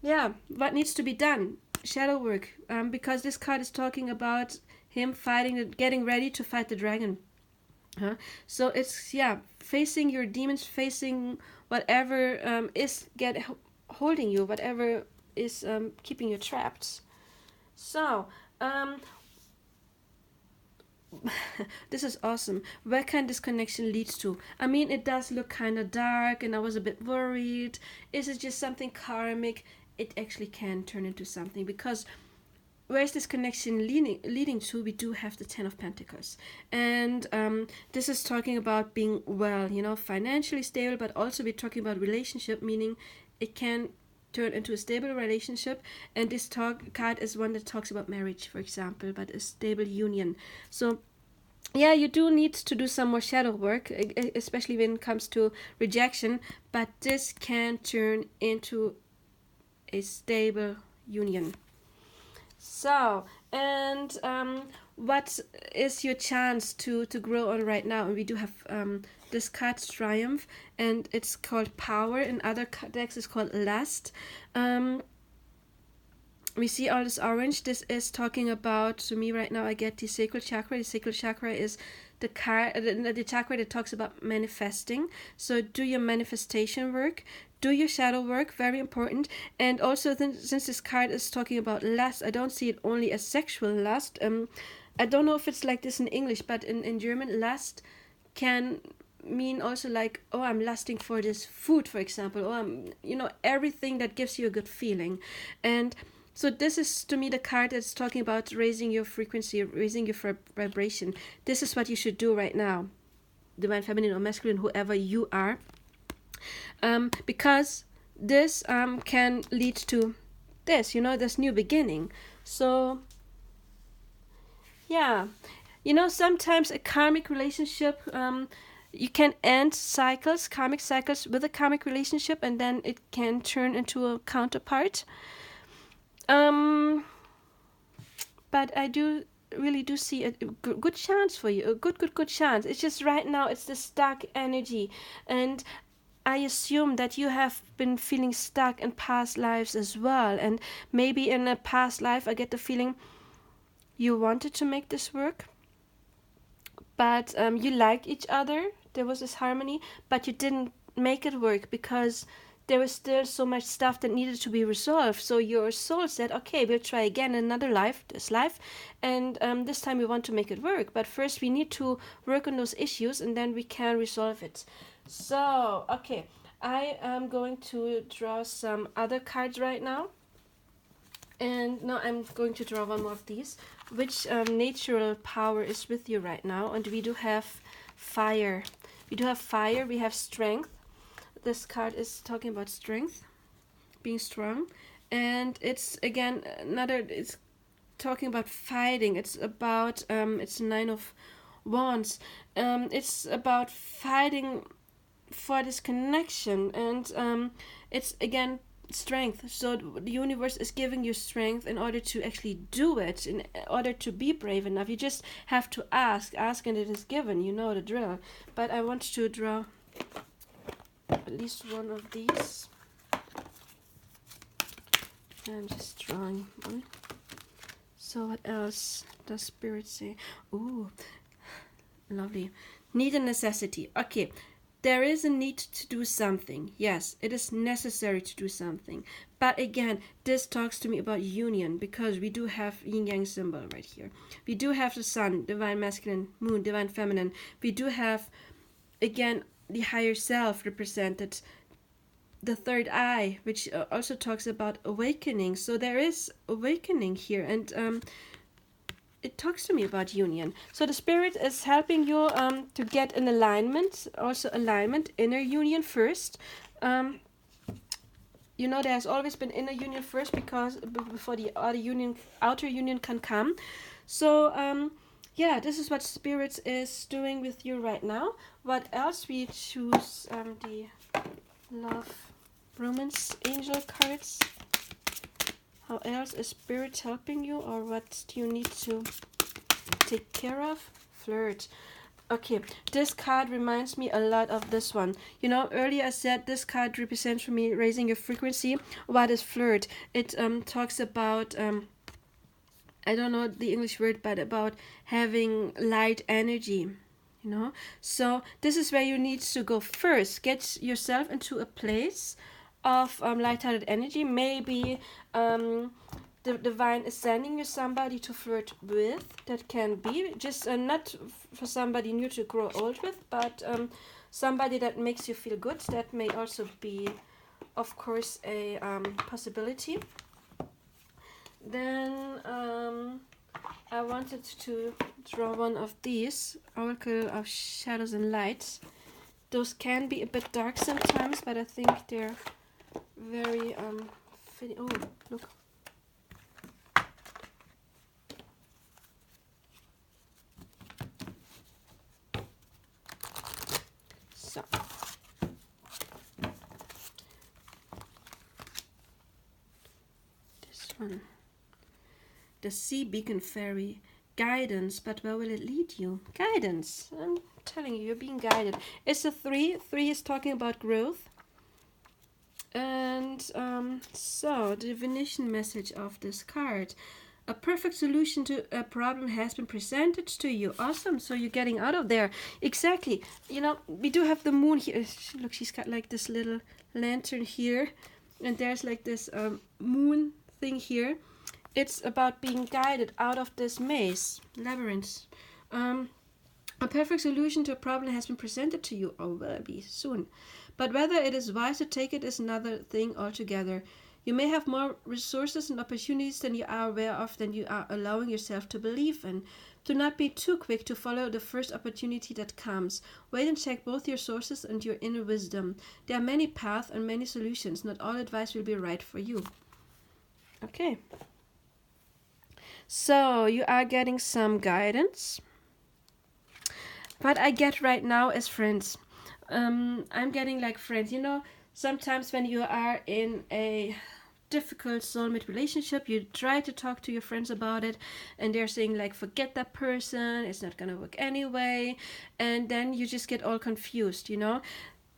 yeah, what needs to be done? Shadow work, because this card is talking about him getting ready to fight the dragon. So it's, yeah, facing your demons, facing whatever is holding you, whatever is keeping you trapped. So this is awesome. Where can this connection lead to? I mean, it does look kind of dark, and I was a bit worried. Is it just something karmic? It actually can turn into something, because where is this connection leading to? We do have the Ten of Pentacles, and this is talking about being well, financially stable, but also we're talking about relationship, meaning it can turn into a stable relationship. And this card is one that talks about marriage, for example, but a stable union. So yeah, you do need to do some more shadow work, especially when it comes to rejection, but this can turn into a stable union. So, and what is your chance to grow on right now? And we do have this card, Triumph, and it's called Power. In other decks, it's called Lust. We see all this orange. This is talking about, to me right now, I get the sacral chakra. The sacral chakra is the chakra that talks about manifesting. So do your manifestation work. Do your shadow work, very important. And also, since this card is talking about lust, I don't see it only as sexual lust. I don't know if it's like this in English, but in German, lust can mean also like, oh, I'm lusting for this food, for example, or everything that gives you a good feeling. And so this is, to me, the card that's talking about raising your frequency, raising your vibration. This is what you should do right now, divine feminine or masculine, whoever you are. Because this can lead to this new beginning. So yeah, sometimes a karmic relationship, you can end karmic cycles with a karmic relationship, and then it can turn into a counterpart. But I really do see a good chance for you, a good chance. It's just right now it's the stuck energy, and I assume that you have been feeling stuck in past lives as well. And maybe in a past life, I get the feeling you wanted to make this work, but you liked each other. There was this harmony, but you didn't make it work because there was still so much stuff that needed to be resolved. So your soul said, okay, we'll try again another life, this life, and this time we want to make it work. But first we need to work on those issues, and then we can resolve it. So, okay, I am going to draw some other cards right now. And now I'm going to draw one more of these. Which natural power is with you right now? And we do have fire. We do have fire, we have strength. This card is talking about strength, being strong. And it's, again, it's talking about fighting. It's about, it's 9 of Wands. It's about fighting for this connection, and it's, again, strength. So the universe is giving you strength in order to actually do it, in order to be brave enough. You just have to ask and it is given. You know the drill. But I want to draw at least one of these. I'm just drawing one. So what else does Spirit say? Ooh, lovely. Need and necessity. Okay, there is a need to do something. Yes, it is necessary to do something. But again, this talks to me about union, because we do have yin-yang symbol right here. We do have the sun, divine masculine, moon, divine feminine. We do have, again, the higher self represented, the third eye, which also talks about awakening. So there is awakening here, and it talks to me about union. So the spirit is helping you to get an alignment, also alignment, inner union first. You know, there's always been inner union first because before the outer union can come. So yeah, this is what spirit is doing with you right now. What else? We choose the love, romance, angel cards. How else is spirit helping you, or what do you need to take care of? Flirt. Okay, this card reminds me a lot of this one. You know, earlier I said this card represents for me raising your frequency. What is flirt? It talks about, I don't know the English word, but about having light energy. You know, so this is where you need to go first. Get yourself into a place of light-hearted energy. Maybe the divine is sending you somebody to flirt with. That can be just not for somebody new to grow old with, but somebody that makes you feel good. That may also be, of course, a possibility. Then I wanted to draw one of these, Oracle of Shadows and Lights. Those can be a bit dark sometimes, but I think they're very fitting. Oh, look. So. This one. The Sea Beacon Fairy. Guidance, but where will it lead you? Guidance. I'm telling you, you're being guided. It's a 3. 3 is talking about growth. And so, the divination message of this card. A perfect solution to a problem has been presented to you. Awesome. So you're getting out of there. Exactly. You know, we do have the moon here. Look, she's got like this little lantern here. And there's like this moon thing here. It's about being guided out of this maze, labyrinth. A perfect solution to a problem has been presented to you, or will be soon. But whether it is wise to take it is another thing altogether. You may have more resources and opportunities than you are aware of, than you are allowing yourself to believe in. Do not be too quick to follow the first opportunity that comes. Wait and check both your sources and your inner wisdom. There are many paths and many solutions. Not all advice will be right for you. Okay. So you are getting some guidance. What I get right now is friends. I'm getting like friends. You know, sometimes when you are in a difficult soulmate relationship, you try to talk to your friends about it, and they're saying like, forget that person, it's not gonna work anyway, and then you just get all confused, you know.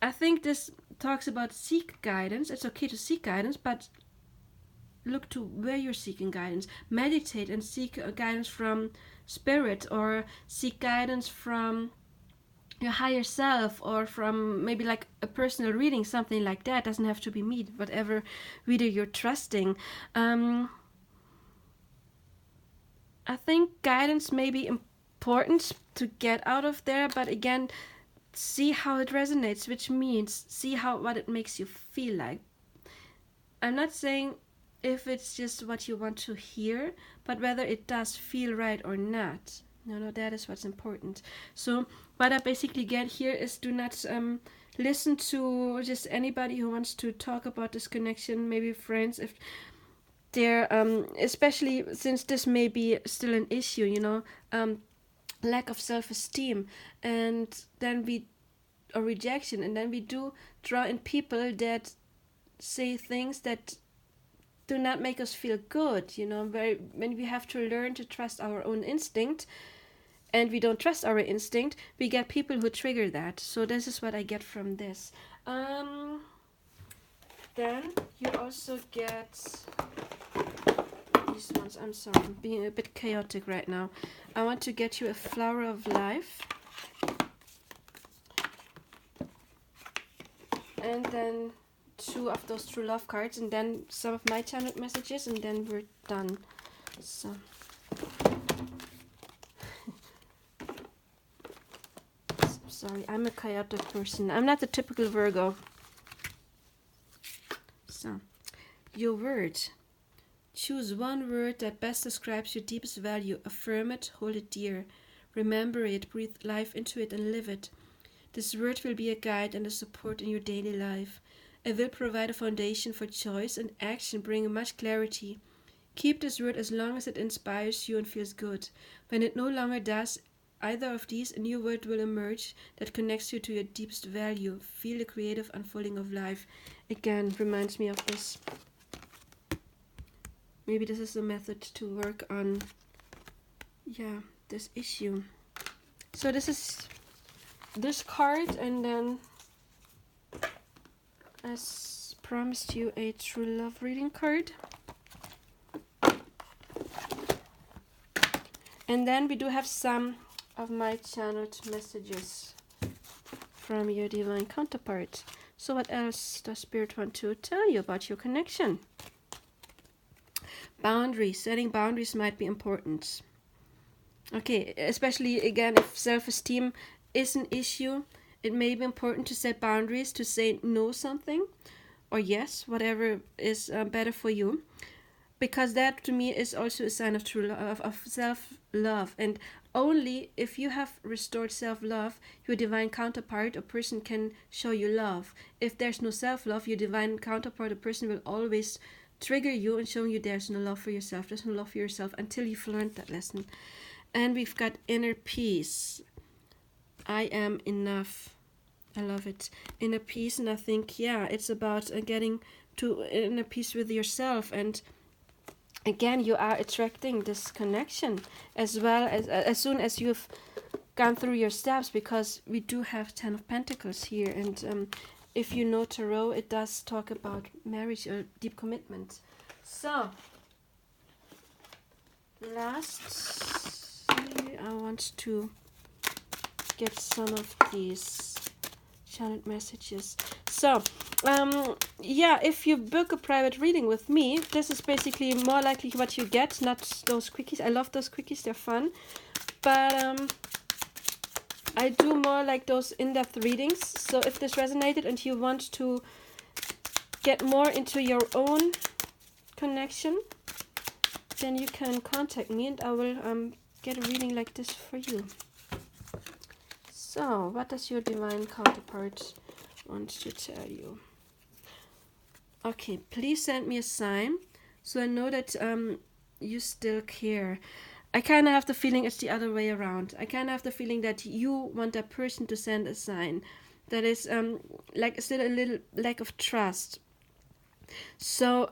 I think this talks about seek guidance. It's okay to seek guidance, but look to where you're seeking guidance. Meditate and seek guidance from spirit, or seek guidance from your higher self, or from maybe like a personal reading, something like that. Doesn't have to be me, whatever reader you're trusting. I think guidance may be important to get out of there, but again, see how it resonates, which means see what it makes you feel like. I'm not saying if it's just what you want to hear, but whether it does feel right or not. No, that is what's important. So what I basically get here is, do not listen to just anybody who wants to talk about this connection, maybe friends, if they're, especially since this may be still an issue, you know, lack of self-esteem, and then or rejection, and then we do draw in people that say things that do not make us feel good, you know, when we have to learn to trust our own instinct, and we don't trust our instinct, we get people who trigger that. So this is what I get from this. Then you also get these ones. I'm sorry, I'm being a bit chaotic right now. I want to get you a flower of life. And then 2 of those true love cards, and then some of my channeled messages, and then we're done. So sorry, I'm a chaotic person. I'm not the typical Virgo. So your word. Choose one word that best describes your deepest value. Affirm it, hold it dear. Remember it, breathe life into it, and live it. This word will be a guide and a support in your daily life. It will provide a foundation for choice and action, bringing much clarity. Keep this word as long as it inspires you and feels good. When it no longer does either of these, a new word will emerge that connects you to your deepest value. Feel the creative unfolding of life. Again, reminds me of this. Maybe this is a method to work on, this issue. So this is this card, and then, as promised you, a true love reading card. And then we do have some of my channeled messages from your divine counterpart. So what else does Spirit want to tell you about your connection? Boundaries. Setting boundaries might be important. Okay, especially again if self-esteem is an issue, it may be important to set boundaries, to say no something or yes, whatever is better for you. Because that to me is also a sign of true love, of self-love. And only if you have restored self-love, your divine counterpart or person can show you love. If there's no self-love, your divine counterpart or person will always trigger you and show you there's no love for yourself. There's no love for yourself until you've learned that lesson. And we've got inner peace. I am enough. I love it. Inner peace, and I think, it's about getting to inner peace with yourself. And again, you are attracting this connection as well as soon as you've gone through your steps, because we do have 10 of Pentacles here. And if you know Tarot, it does talk about marriage or deep commitment. So, lastly, I want to get some of these channeled messages. So, if you book a private reading with me, this is basically more likely what you get, not those quickies. I love those quickies, they're fun. But I do more like those in-depth readings. So if this resonated and you want to get more into your own connection, then you can contact me and I will get a reading like this for you. So, what does your divine counterpart want to tell you? Okay, please send me a sign so I know that you still care. I kind of have the feeling it's the other way around. I kind of have the feeling that you want that person to send a sign. That is like still a little lack of trust. So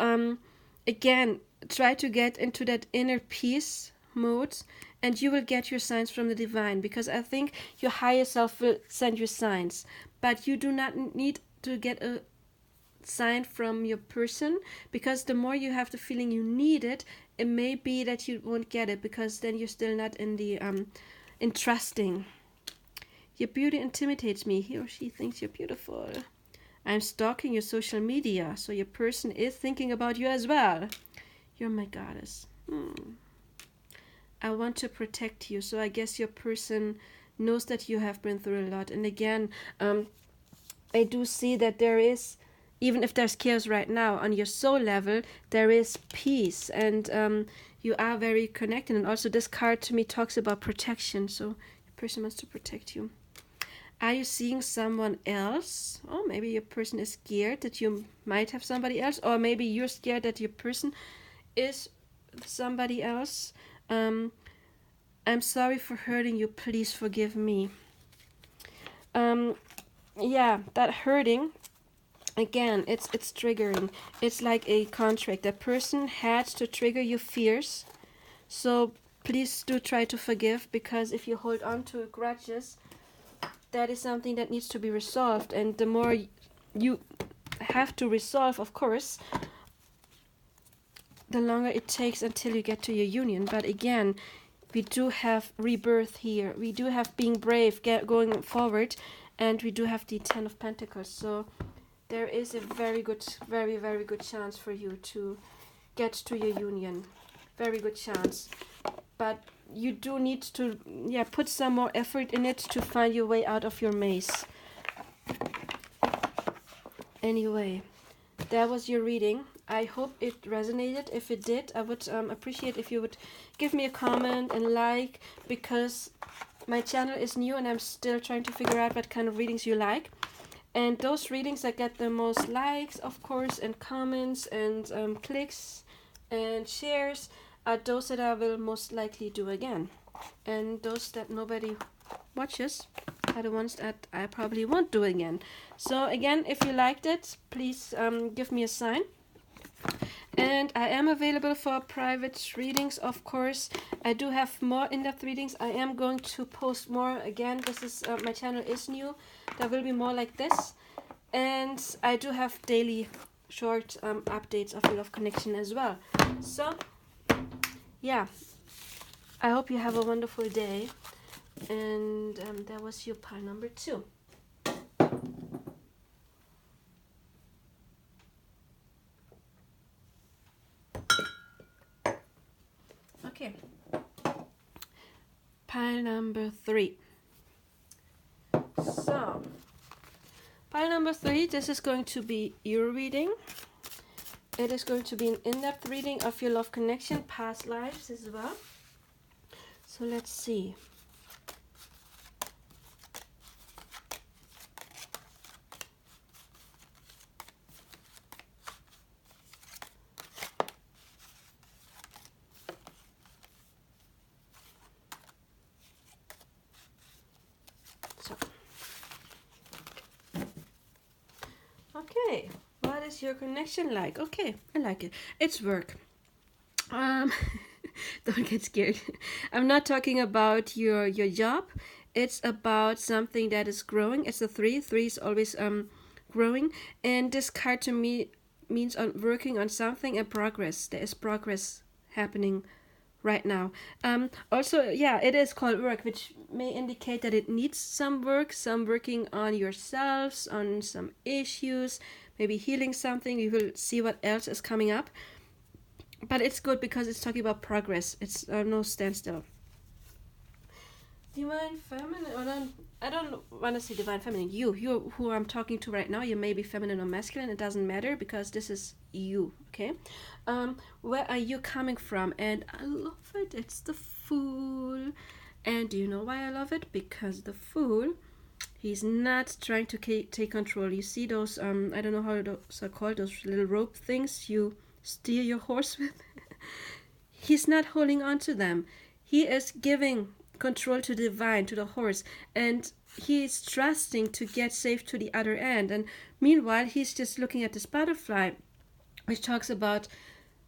again, try to get into that inner peace mode and you will get your signs from the divine, because I think your higher self will send you signs. But you do not need to get a sign from your person, because the more you have the feeling you need it, it may be that you won't get it, because then you're still not in the in trusting. Your beauty intimidates me. He or she thinks you're beautiful. I'm stalking your social media, so your person is thinking about you as well. You're my goddess. I want to protect you, so I guess your person knows that you have been through a lot. And again, I do see that there is, even if there's chaos right now, on your soul level, there is peace. And you are very connected. And also this card to me talks about protection. So your person wants to protect you. Are you seeing someone else? Oh, maybe your person is scared that you might have somebody else. Or maybe you're scared that your person is somebody else. I'm sorry for hurting you. Please forgive me. That hurting, again, it's triggering. It's like a contract. That person had to trigger your fears. So please do try to forgive, because if you hold on to grudges, that is something that needs to be resolved. And the more you have to resolve, of course, the longer it takes until you get to your union. But again, we do have rebirth here. We do have being brave, going forward. And we do have the 10 of Pentacles. So there is a very good, very, very good chance for you to get to your union. Very good chance. But you do need to put some more effort in it to find your way out of your maze. Anyway, that was your reading. I hope it resonated. If it did, I would appreciate if you would give me a comment and like, because my channel is new and I'm still trying to figure out what kind of readings you like. And those readings that get the most likes, of course, and comments and clicks and shares are those that I will most likely do again. And those that nobody watches are the ones that I probably won't do again. So again, if you liked it, please give me a sign. And I am available for private readings, of course. I do have more in-depth readings. I am going to post more. Again, this is my channel is new. There will be more like this. And I do have daily short updates of Wheel of Connection as well. So, yeah. I hope you have a wonderful day. And that was your pile number 2. Okay. Pile number 3. So, pile number 3, this is going to be your reading. It is going to be an in-depth reading of your love connection, past lives as well. So let's see. Okay, what is your connection like? Okay, I like it. It's work. Don't get scared. I'm not talking about your job. It's about something that is growing. It's a 3. 3 is always growing, and this card to me means on working on something and progress. There is progress happening right now. Also, yeah, it is called work, which may indicate that it needs some work, some working on yourselves, on some issues, maybe healing something. We will see what else is coming up. But it's good because it's talking about progress. It's no standstill. Divine feminine, or I don't want to say divine feminine. You who I'm talking to right now, you may be feminine or masculine. It doesn't matter because this is you, okay? Where are you coming from? And I love it. It's the Fool. And do you know why I love it? Because the Fool, he's not trying to take control. You see those, I don't know how those are called, those little rope things you steer your horse with? He's not holding on to them. He is giving control to the divine, to the horse, and he is trusting to get safe to the other end. And meanwhile, he's just looking at this butterfly, which talks about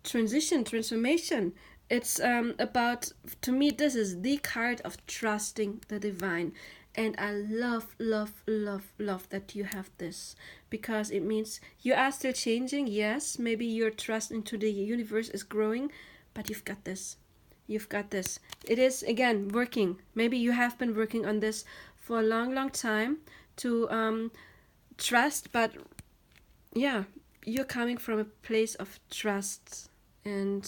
transition, transformation. It's about, to me, this is the card of trusting the divine. And I love, love, love, love that you have this, because it means you are still changing. Yes, maybe your trust into the universe is growing, but you've got this. You've got this. It is, again, working. Maybe you have been working on this for a long, long time to trust, but yeah, you're coming from a place of trust. And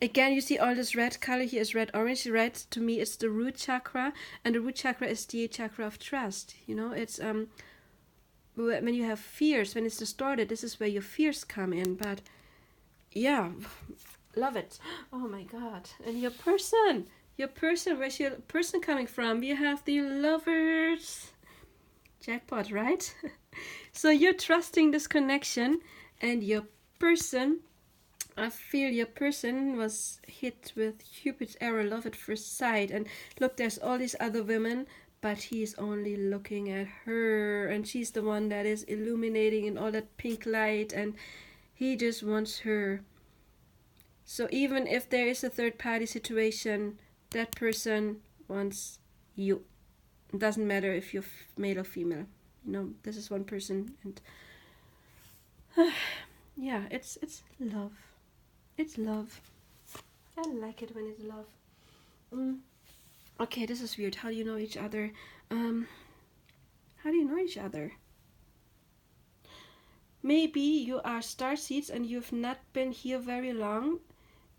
again, you see all this red color here is red, orange. Red to me is the root chakra, and the root chakra is the chakra of trust. You know, it's when you have fears, when it's distorted, this is where your fears come in. But yeah, love it. Oh my God. And your person, where's your person coming from? You have the Lovers. Jackpot, right? So you're trusting this connection, and your person, I feel your person was hit with Cupid's arrow, love at first sight. And look, there's all these other women, but he's only looking at her, and she's the one that is illuminating in all that pink light, and he just wants her. So even if there is a third party situation, that person wants you. It doesn't matter if you're male or female. You know, this is one person, and yeah, it's love. It's love. I like it when it's love. Okay, this is weird. How do you know each other? How do you know each other? Maybe you are starseeds and you've not been here very long,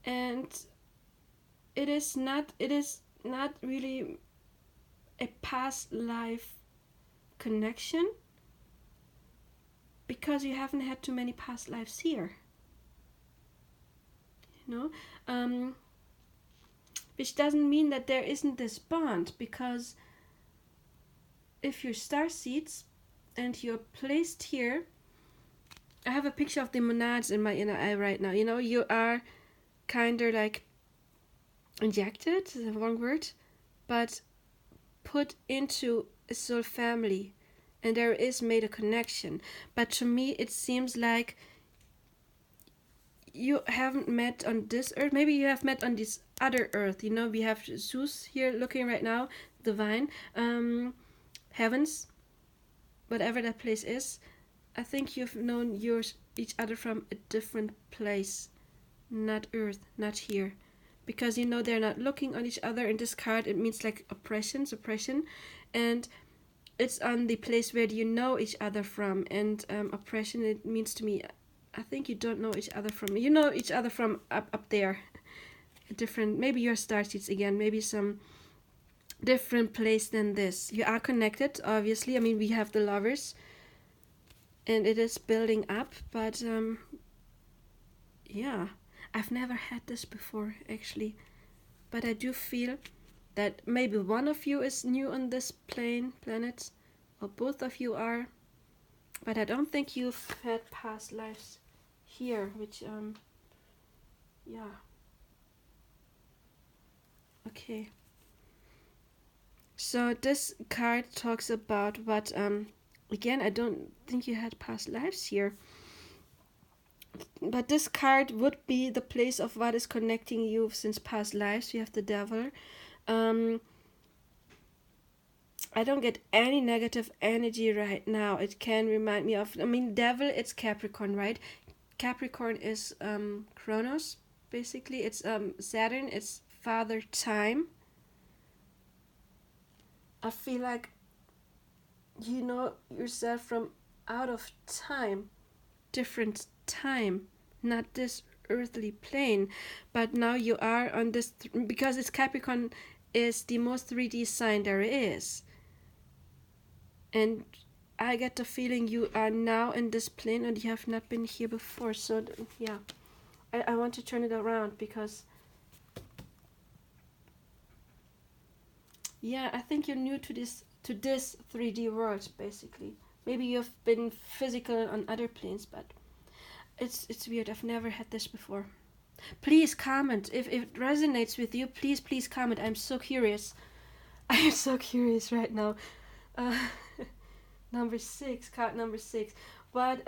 and it is not really a past life connection, because you haven't had too many past lives here. No, which doesn't mean that there isn't this bond, because if you're star seeds and you're placed here, I have a picture of the monads in my inner eye right now. You know, you are kind of like injected, is the wrong word, but put into a soul family, and there is made a connection. But to me, it seems like you haven't met on this earth. Maybe you have met on this other earth. You know, we have Zeus here looking right now, divine, heavens, whatever that place is. I think you've known each other from a different place, not earth, not here. Because you know they're not looking on each other. In this card, it means like oppression, suppression, and it's on the place where you know each other from. And oppression, it means to me, I think you don't know each other from. You know each other from up there, a different. Maybe your star seeds again. Maybe some different place than this. You are connected, obviously. I mean, we have the lovers, and it is building up. But yeah. I've never had this before, actually. But I do feel that maybe one of you is new on this planet, or both of you are. But I don't think you've had past lives here, which, yeah. Okay. So this card talks about what, again, I don't think you had past lives here. But this card would be the place of what is connecting you since past lives. You have the devil. I don't get any negative energy right now. It can remind me of, I mean, devil, it's Capricorn, right? Capricorn is Kronos, basically. It's Saturn, it's Father Time. I feel like you know yourself from out of time, different time, not this earthly plane, but now you are on this because it's Capricorn is the most 3D sign there is, and I get the feeling you are now in this plane and you have not been here before. So yeah, I want to turn it around because yeah, I think you're new to this 3D world, basically. Maybe you've been physical on other planes, but it's weird. I've never had this before. Please comment if it resonates with you. Please comment. I'm so curious. I'm so curious right now. Number 6, card number 6. What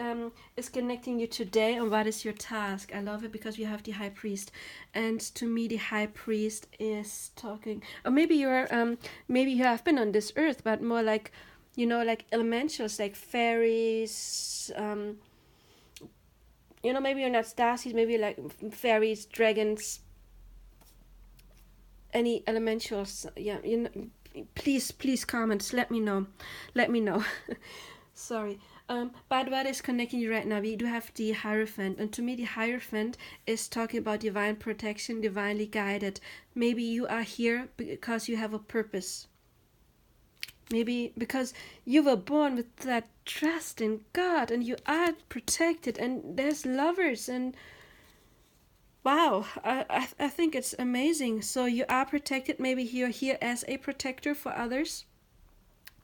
is connecting you today, and what is your task? I love it because we have the High Priest, and to me the High Priest is talking. Or maybe maybe you have been on this earth, but more like, you know, like elementals, like fairies. You know, maybe you're not starseeds, maybe like fairies, dragons, any elementals. Yeah, you know, please comment. Let me know. Sorry. But what is connecting you right now? We do have the Hierophant, and to me the Hierophant is talking about divine protection, divinely guided. Maybe you are here because you have a purpose. Maybe because you were born with that trust in God and you are protected, and there's lovers, and wow, I think it's amazing. So you are protected. Maybe you're here as a protector for others.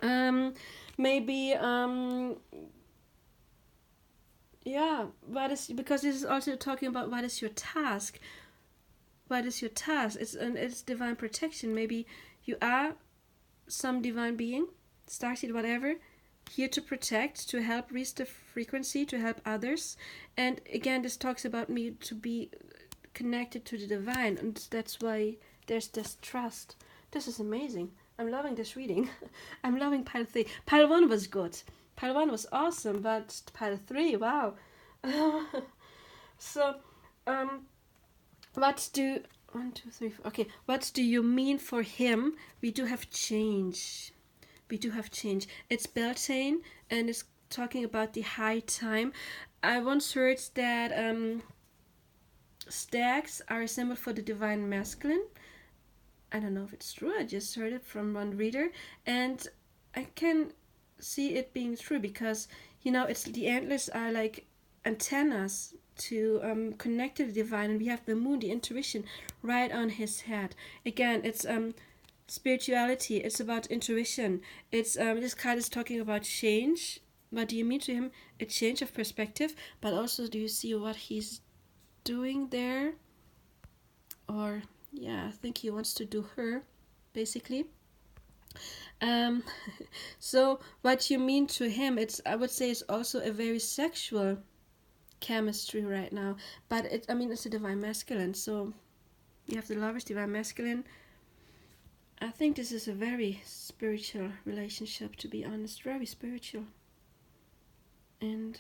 Maybe yeah, what is, because this is also talking about what is your task. What is your task? It's divine protection. Maybe you are some divine being, starseed, whatever, here to protect, to help reach the frequency, to help others. And again, this talks about me to be connected to the divine, and that's why there's this trust. This is amazing. I'm loving this reading. I'm loving pile 3. Pile 1 was good. Pile 1 was awesome, but pile 3, wow. So, what do 1, 2, 3, 4. Okay, what do you mean for him? We do have change. It's Beltane, and it's talking about the high time. I once heard that stags are a symbol for the divine masculine. I don't know if it's true. I just heard it from one reader, and I can see it being true because, you know, it's the antlers are like antennas to connect to the divine, and we have the moon, the intuition, right on his head. Again, it's spirituality. It's about intuition. It's this card is talking about change. What do you mean to him? A change of perspective, but also do you see what he's doing there? Or yeah, I think he wants to do her, basically. Um, so what you mean to him? It's, I would say, it's also a very sexual chemistry right now. But it's a divine masculine. So you have the lovers, divine masculine. I think this is a very spiritual relationship, to be honest, very spiritual. And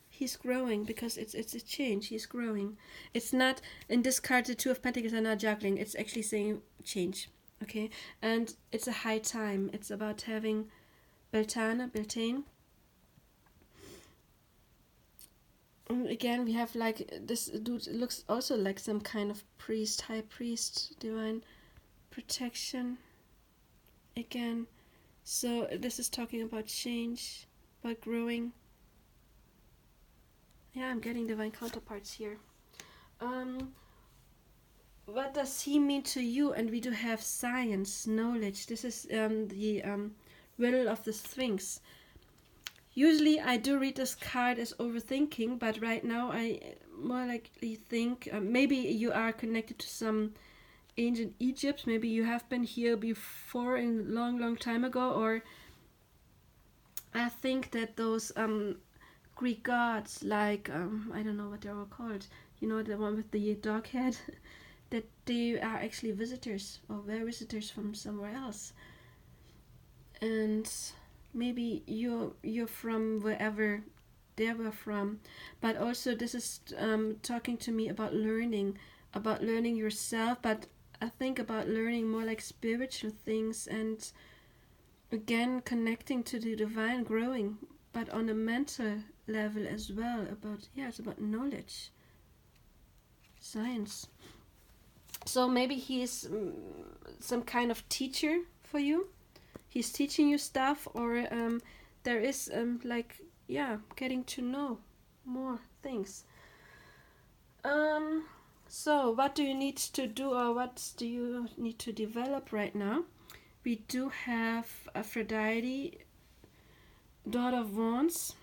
he's growing because it's a change. He's growing. It's not, in this card, the Two of Pentacles are not juggling. It's actually saying change. Okay, and it's a high time. It's about having Beltane. Again, we have like this dude looks also like some kind of priest, high priest, divine protection. Again, so this is talking about change, about growing. Yeah, I'm getting divine counterparts here. What does he mean to you? And we do have science, knowledge. This is the riddle of the Sphinx. Usually I do read this card as overthinking, but right now I more likely think maybe you are connected to some ancient Egypt. Maybe you have been here before in long time ago, or I think that those Greek gods, like I don't know what they were called. You know, the one with the dog head. That they are actually visitors, or were visitors from somewhere else. And maybe you're from wherever they were from. But also this is talking to me about learning yourself, but I think about learning more like spiritual things, and again connecting to the divine, growing, but on a mental level as well. About, yeah, it's about knowledge, science. So maybe he's some kind of teacher for you. He's teaching you stuff, or there is like, yeah, getting to know more things. So what do you need to do, or what do you need to develop right now? We do have Aphrodite, daughter of Wands.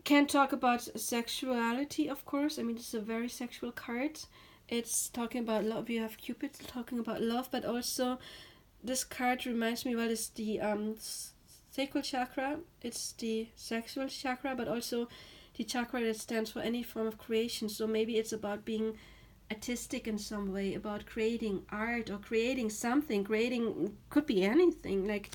Can talk about sexuality, of course. I mean, it's a very sexual card. It's talking about love. You have Cupid talking about love, but also this card reminds me, well, it's the sacral chakra. It's the sexual chakra, but also the chakra that stands for any form of creation. So maybe it's about being artistic in some way, about creating art or creating something. Creating could be anything, like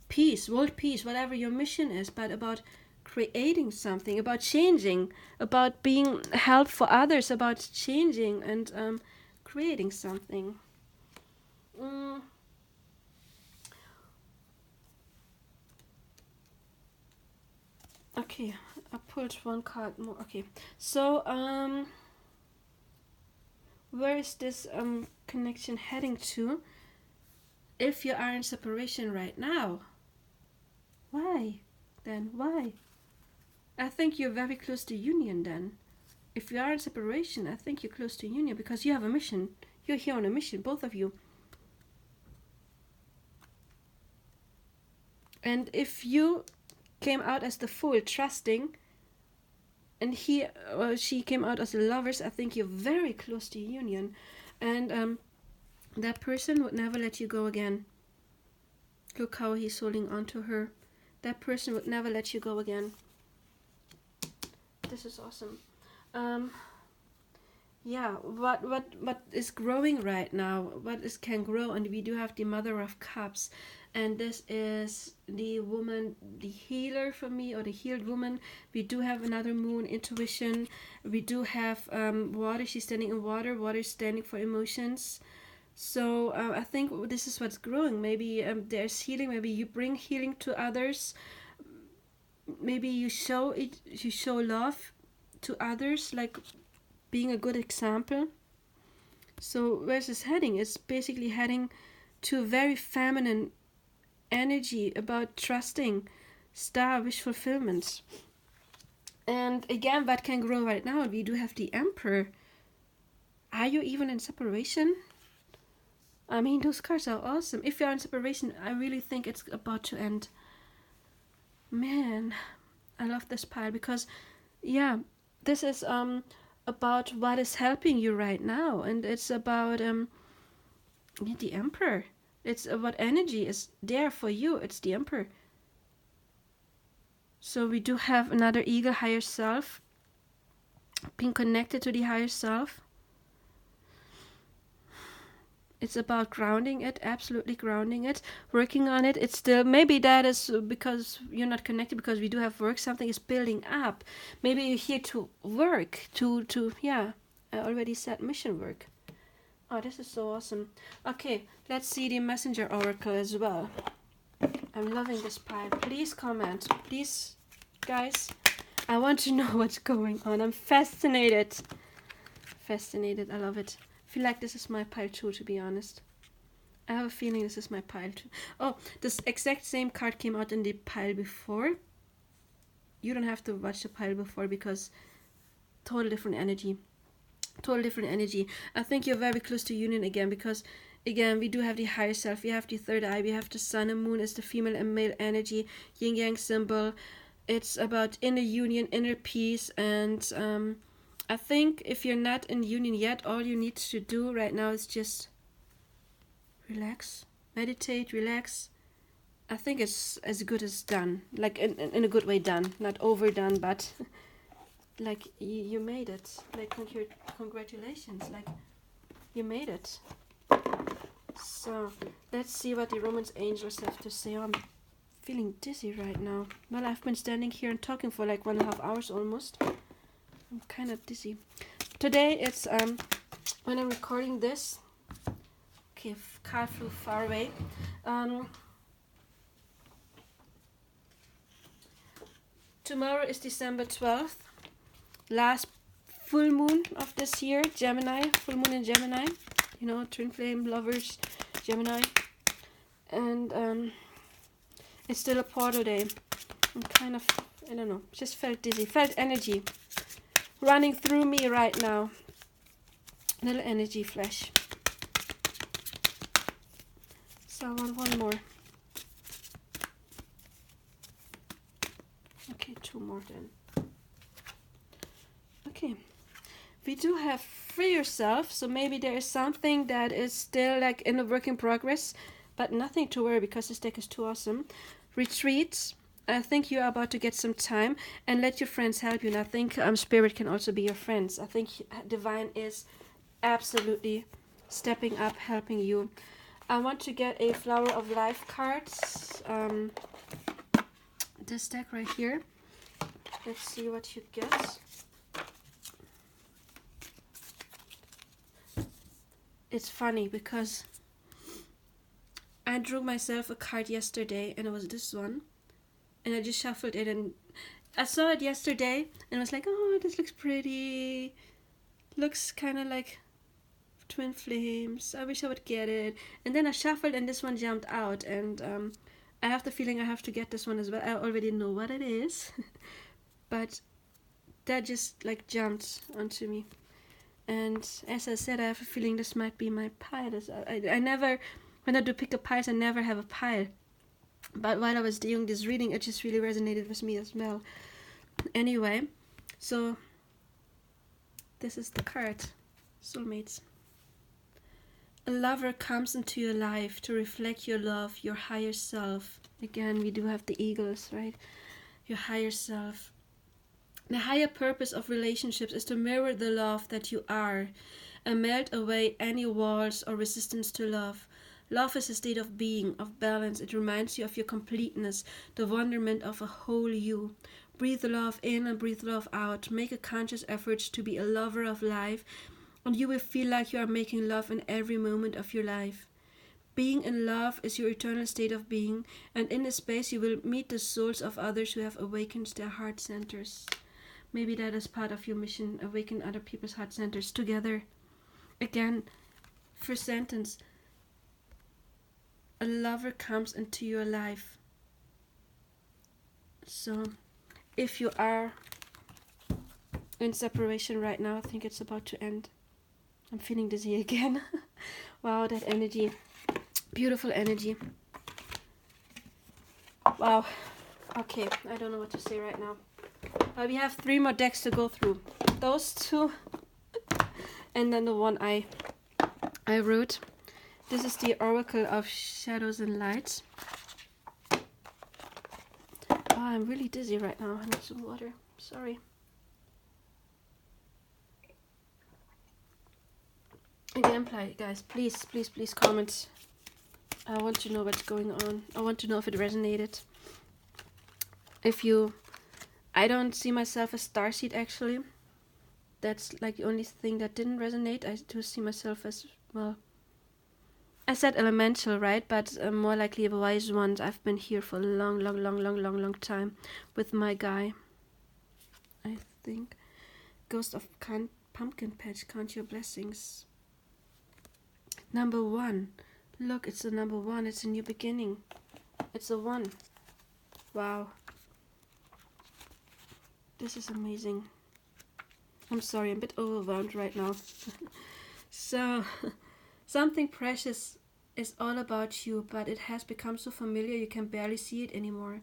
peace, world peace, whatever your mission is, but about creating something, about changing, about being help for others, about changing and creating something. Okay, I pulled one card more. Okay, so where is this connection heading to? If you are in separation right now, why? Then why? I think you're very close to union then. If you are in separation, I think you're close to union because you have a mission. You're here on a mission, both of you. And if you came out as the fool, trusting, and she came out as the lovers, I think you're very close to union. And that person would never let you go again. Look how he's holding on to her. That person would never let you go again. This is awesome. Yeah, what is growing right now? Can grow? And we do have the Mother of Cups, and this is the woman, the healer for me, or the healed woman. We do have another moon, intuition. We do have water. She's standing in water. Water is standing for emotions. So I think this is what's growing. Maybe there's healing. Maybe you bring healing to others. Maybe you show it. You show love to others, like being a good example. So where's this heading? It's basically heading to a very feminine energy about trusting, star, wish fulfillment. And again, what can grow right now? We do have the Emperor. Are you even in separation? I mean, those cards are awesome. If you're in separation, I really think it's about to end. Man, I love this pile because, yeah, this is about what is helping you right now, and it's about the Emperor. It's what energy is there for you. It's the Emperor. So we do have another eagle, higher self, being connected to the higher self. It's about grounding it, absolutely grounding it, working on it. It's still, maybe that is because you're not connected, because we do have work. Something is building up. Maybe you're here to work, yeah, I already said mission work. Oh, this is so awesome. Okay, let's see the messenger oracle as well. I'm loving this pile. Please comment. Please, guys. I want to know what's going on. I'm fascinated. Fascinated. I love it. I feel like this is my pile too, to be honest. I have a feeling this is my pile too. Oh, this exact same card came out in the pile before. You don't have to watch the pile before because total different energy. Total different energy. I think you're very close to union again because, again, we do have the higher self. We have the third eye. We have the sun and moon as the female and male energy. Yin yang symbol. It's about inner union, inner peace, and I think if you're not in union yet, all you need to do right now is just relax, meditate, relax. I think it's as good as done, like in a good way done, not overdone, but like you made it. Like congratulations, like you made it. So let's see what the Romance angels have to say. I'm feeling dizzy right now. Well, I've been standing here and talking for like 1.5 hours almost. I'm kind of dizzy. Today it's when I'm recording this. Okay, car flew far away. Tomorrow is December 12th, last full moon of this year, Gemini, full moon in Gemini. You know, twin flame lovers, Gemini, and it's still a portal day. I'm kind of, I don't know, just felt dizzy, felt energy running through me right now. Little energy flash. So I want one more. Okay, 2 more then. Okay. We do have free yourself, so maybe there is something that is still like in a work in progress, but nothing to worry because this deck is too awesome. Retreat. I think you are about to get some time, and let your friends help you. And I think Spirit can also be your friends. I think Divine is absolutely stepping up, helping you. I want to get a Flower of Life cards. This deck right here. Let's see what you get. It's funny because I drew myself a card yesterday, and it was this one. And I just shuffled it, and I saw it yesterday, and I was like, oh, this looks pretty. Looks kind of like twin flames. I wish I would get it. And then I shuffled, and this one jumped out, and I have the feeling I have to get this one as well. I already know what it is, but that just like jumped onto me. And as I said, I have a feeling this might be my pile. I never, when I do pick up piles, I never have a pile. But while I was doing this reading, it just really resonated with me as well. Anyway, so this is the card. Soulmates. A lover comes into your life to reflect your love, your higher self. Again, we do have the eagles, right? Your higher self. The higher purpose of relationships is to mirror the love that you are and melt away any walls or resistance to love. Love is a state of being, of balance. It reminds you of your completeness, the wonderment of a whole you. Breathe love in and breathe love out. Make a conscious effort to be a lover of life, and you will feel like you are making love in every moment of your life. Being in love is your eternal state of being, and in this space you will meet the souls of others who have awakened their heart centers. Maybe that is part of your mission, awaken other people's heart centers together. Again, first sentence. A lover comes into your life. So, if you are in separation right now. I think it's about to end. I'm feeling dizzy again. Wow, that energy. Beautiful energy. Wow. Okay, I don't know what to say right now. We have 3 more decks to go through. Those 2 and then the one I wrote. This is the Oracle of Shadows and Lights. Oh, I'm really dizzy right now. I need some water. Sorry. Again, guys, please, please, please comment. I want to know what's going on. I want to know if it resonated. I don't see myself as starseed actually. That's like the only thing that didn't resonate. I do see myself as, well, I said elemental, right? But more likely a wise one. I've been here for a long time with my guy. I think. Ghost of Pumpkin Patch, count your blessings. Number 1. Look, it's the number 1. It's a new beginning. It's a 1. Wow. This is amazing. I'm sorry, I'm a bit overwhelmed right now. So, something precious is all about you, but it has become so familiar you can barely see it anymore.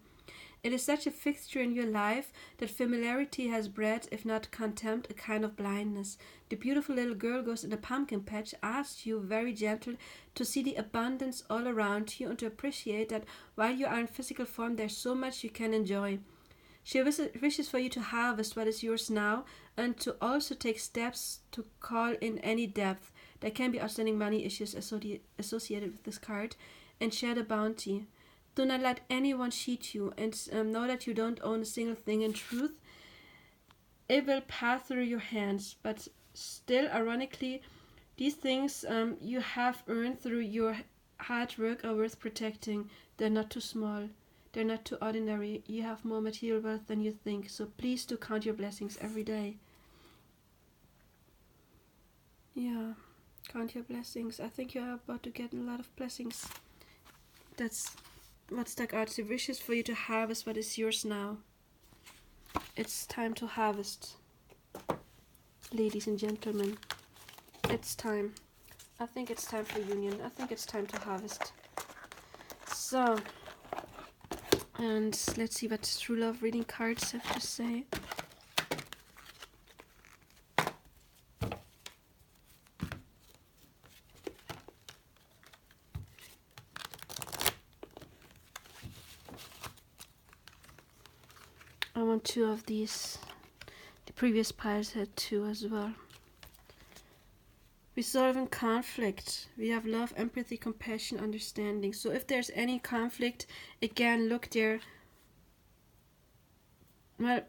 It is such a fixture in your life that familiarity has bred, if not contempt, a kind of blindness. The beautiful little girl goes in the pumpkin patch, asks you, very gentle, to see the abundance all around you and to appreciate that while you are in physical form, there's so much you can enjoy. She wishes for you to harvest what is yours now and to also take steps to call in any depth. There can be outstanding money issues associated with this card, and share the bounty. Do not let anyone cheat you, and know that you don't own a single thing in truth. It will pass through your hands, but still, ironically, these things you have earned through your hard work are worth protecting. They're not too small. They're not too ordinary. You have more material wealth than you think, so please do count your blessings every day. Yeah, count your blessings. I think you're about to get a lot of blessings. That's what stuck out. She wishes for you to harvest what is yours now. It's time to harvest. Ladies and gentlemen, it's time. I think it's time for union. I think it's time to harvest. So, and let's see what true love reading cards have to say. I want 2 of these. The previous piles had 2 as well. Resolving conflict. We have love, empathy, compassion, understanding. So if there's any conflict, again, look there. Well,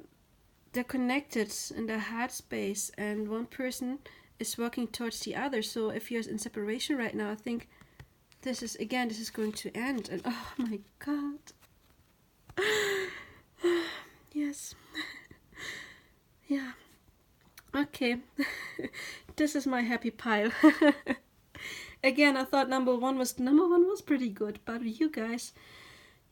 they're connected in their heart space, and one person is working towards the other. So if you're in separation right now, I think this is going to end. And oh my god. Yes. Yeah. Okay. This is my happy pile. Again, I thought number one was pretty good, but you guys,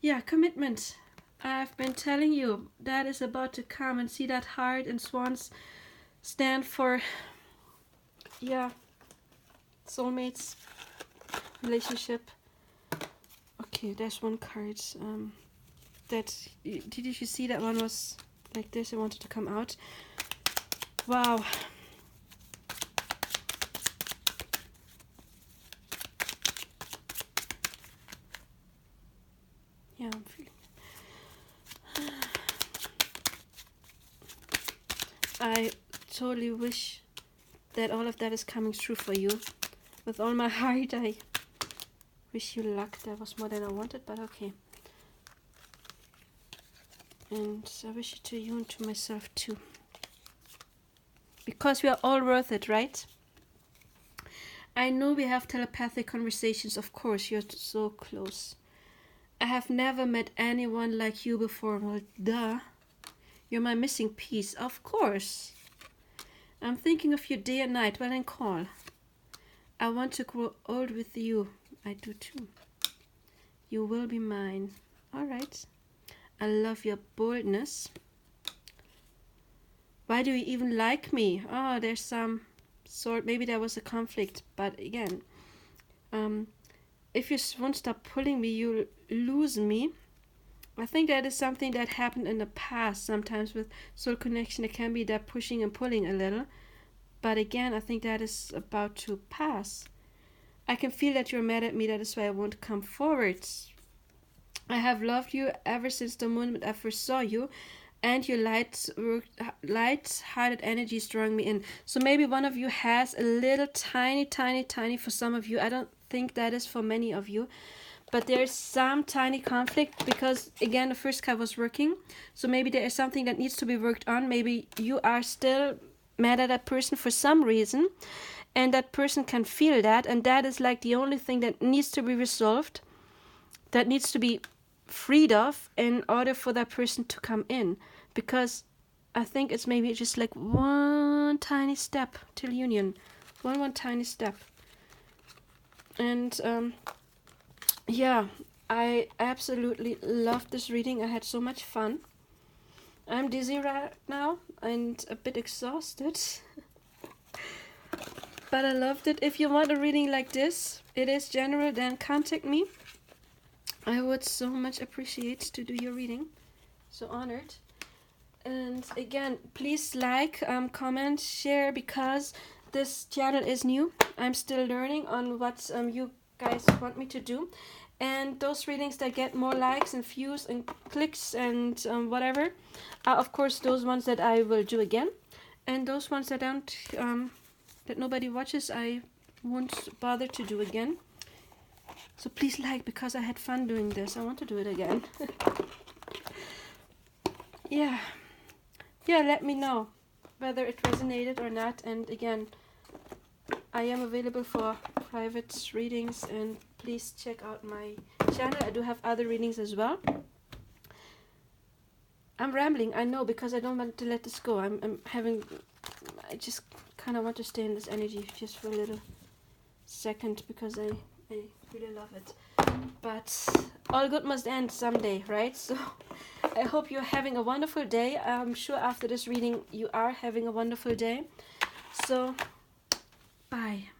yeah, commitment. I've been telling you that is about to come, and see that heart and swans stand for, yeah, soulmates, relationship. Okay, there's one card. Did you see that one was like this? I wanted to come out. Wow. Yeah, I'm feeling it. I totally wish that all of that is coming true for you. With all my heart, I wish you luck. That was more than I wanted, but okay. And I wish it to you and to myself too. Because we are all worth it, right? I know we have telepathic conversations, of course, you're so close. I have never met anyone like you before. Well, duh. You're my missing piece, of course. I'm thinking of you day and night. Well, then call. I want to grow old with you. I do too. You will be mine. All right. I love your boldness. Why do you even like me? Oh, there's some sort, maybe there was a conflict, but again, if you won't stop pulling me, you'll lose me. I think that is something that happened in the past. Sometimes with soul connection, it can be that pushing and pulling a little. But again, I think that is about to pass. I can feel that you're mad at me. That is why I won't come forward. I have loved you ever since the moment I first saw you. And your light-hearted energy is drawing me in. So maybe one of you has a little tiny, for some of you. I don't think that is for many of you. But there's some tiny conflict because, again, the first card was working. So maybe there is something that needs to be worked on. Maybe you are still mad at that person for some reason. And that person can feel that. And that is like the only thing that needs to be resolved. That needs to be freed of in order for that person to come in. Because I think it's maybe just like one tiny step till union. One tiny step. And yeah, I absolutely loved this reading. I had so much fun. I'm dizzy right now and a bit exhausted. But I loved it. If you want a reading like this, it is general, then contact me. I would so much appreciate to do your reading. So honored. And again, please like, comment, share, because this channel is new. I'm still learning on what you guys want me to do. And those readings that get more likes and views and clicks and whatever are of course those ones that I will do again. And those ones that don't, that nobody watches, I won't bother to do again. So please like, because I had fun doing this. I want to do it again. Yeah, let me know whether it resonated or not. And again, I am available for private readings, and please check out my channel. I do have other readings as well. I'm rambling, I know, because I don't want to let this go. I just kind of want to stay in this energy just for a little second, because I really love it. But all good must end someday, right? So I hope you're having a wonderful day. I'm sure after this reading you are having a wonderful day. So bye.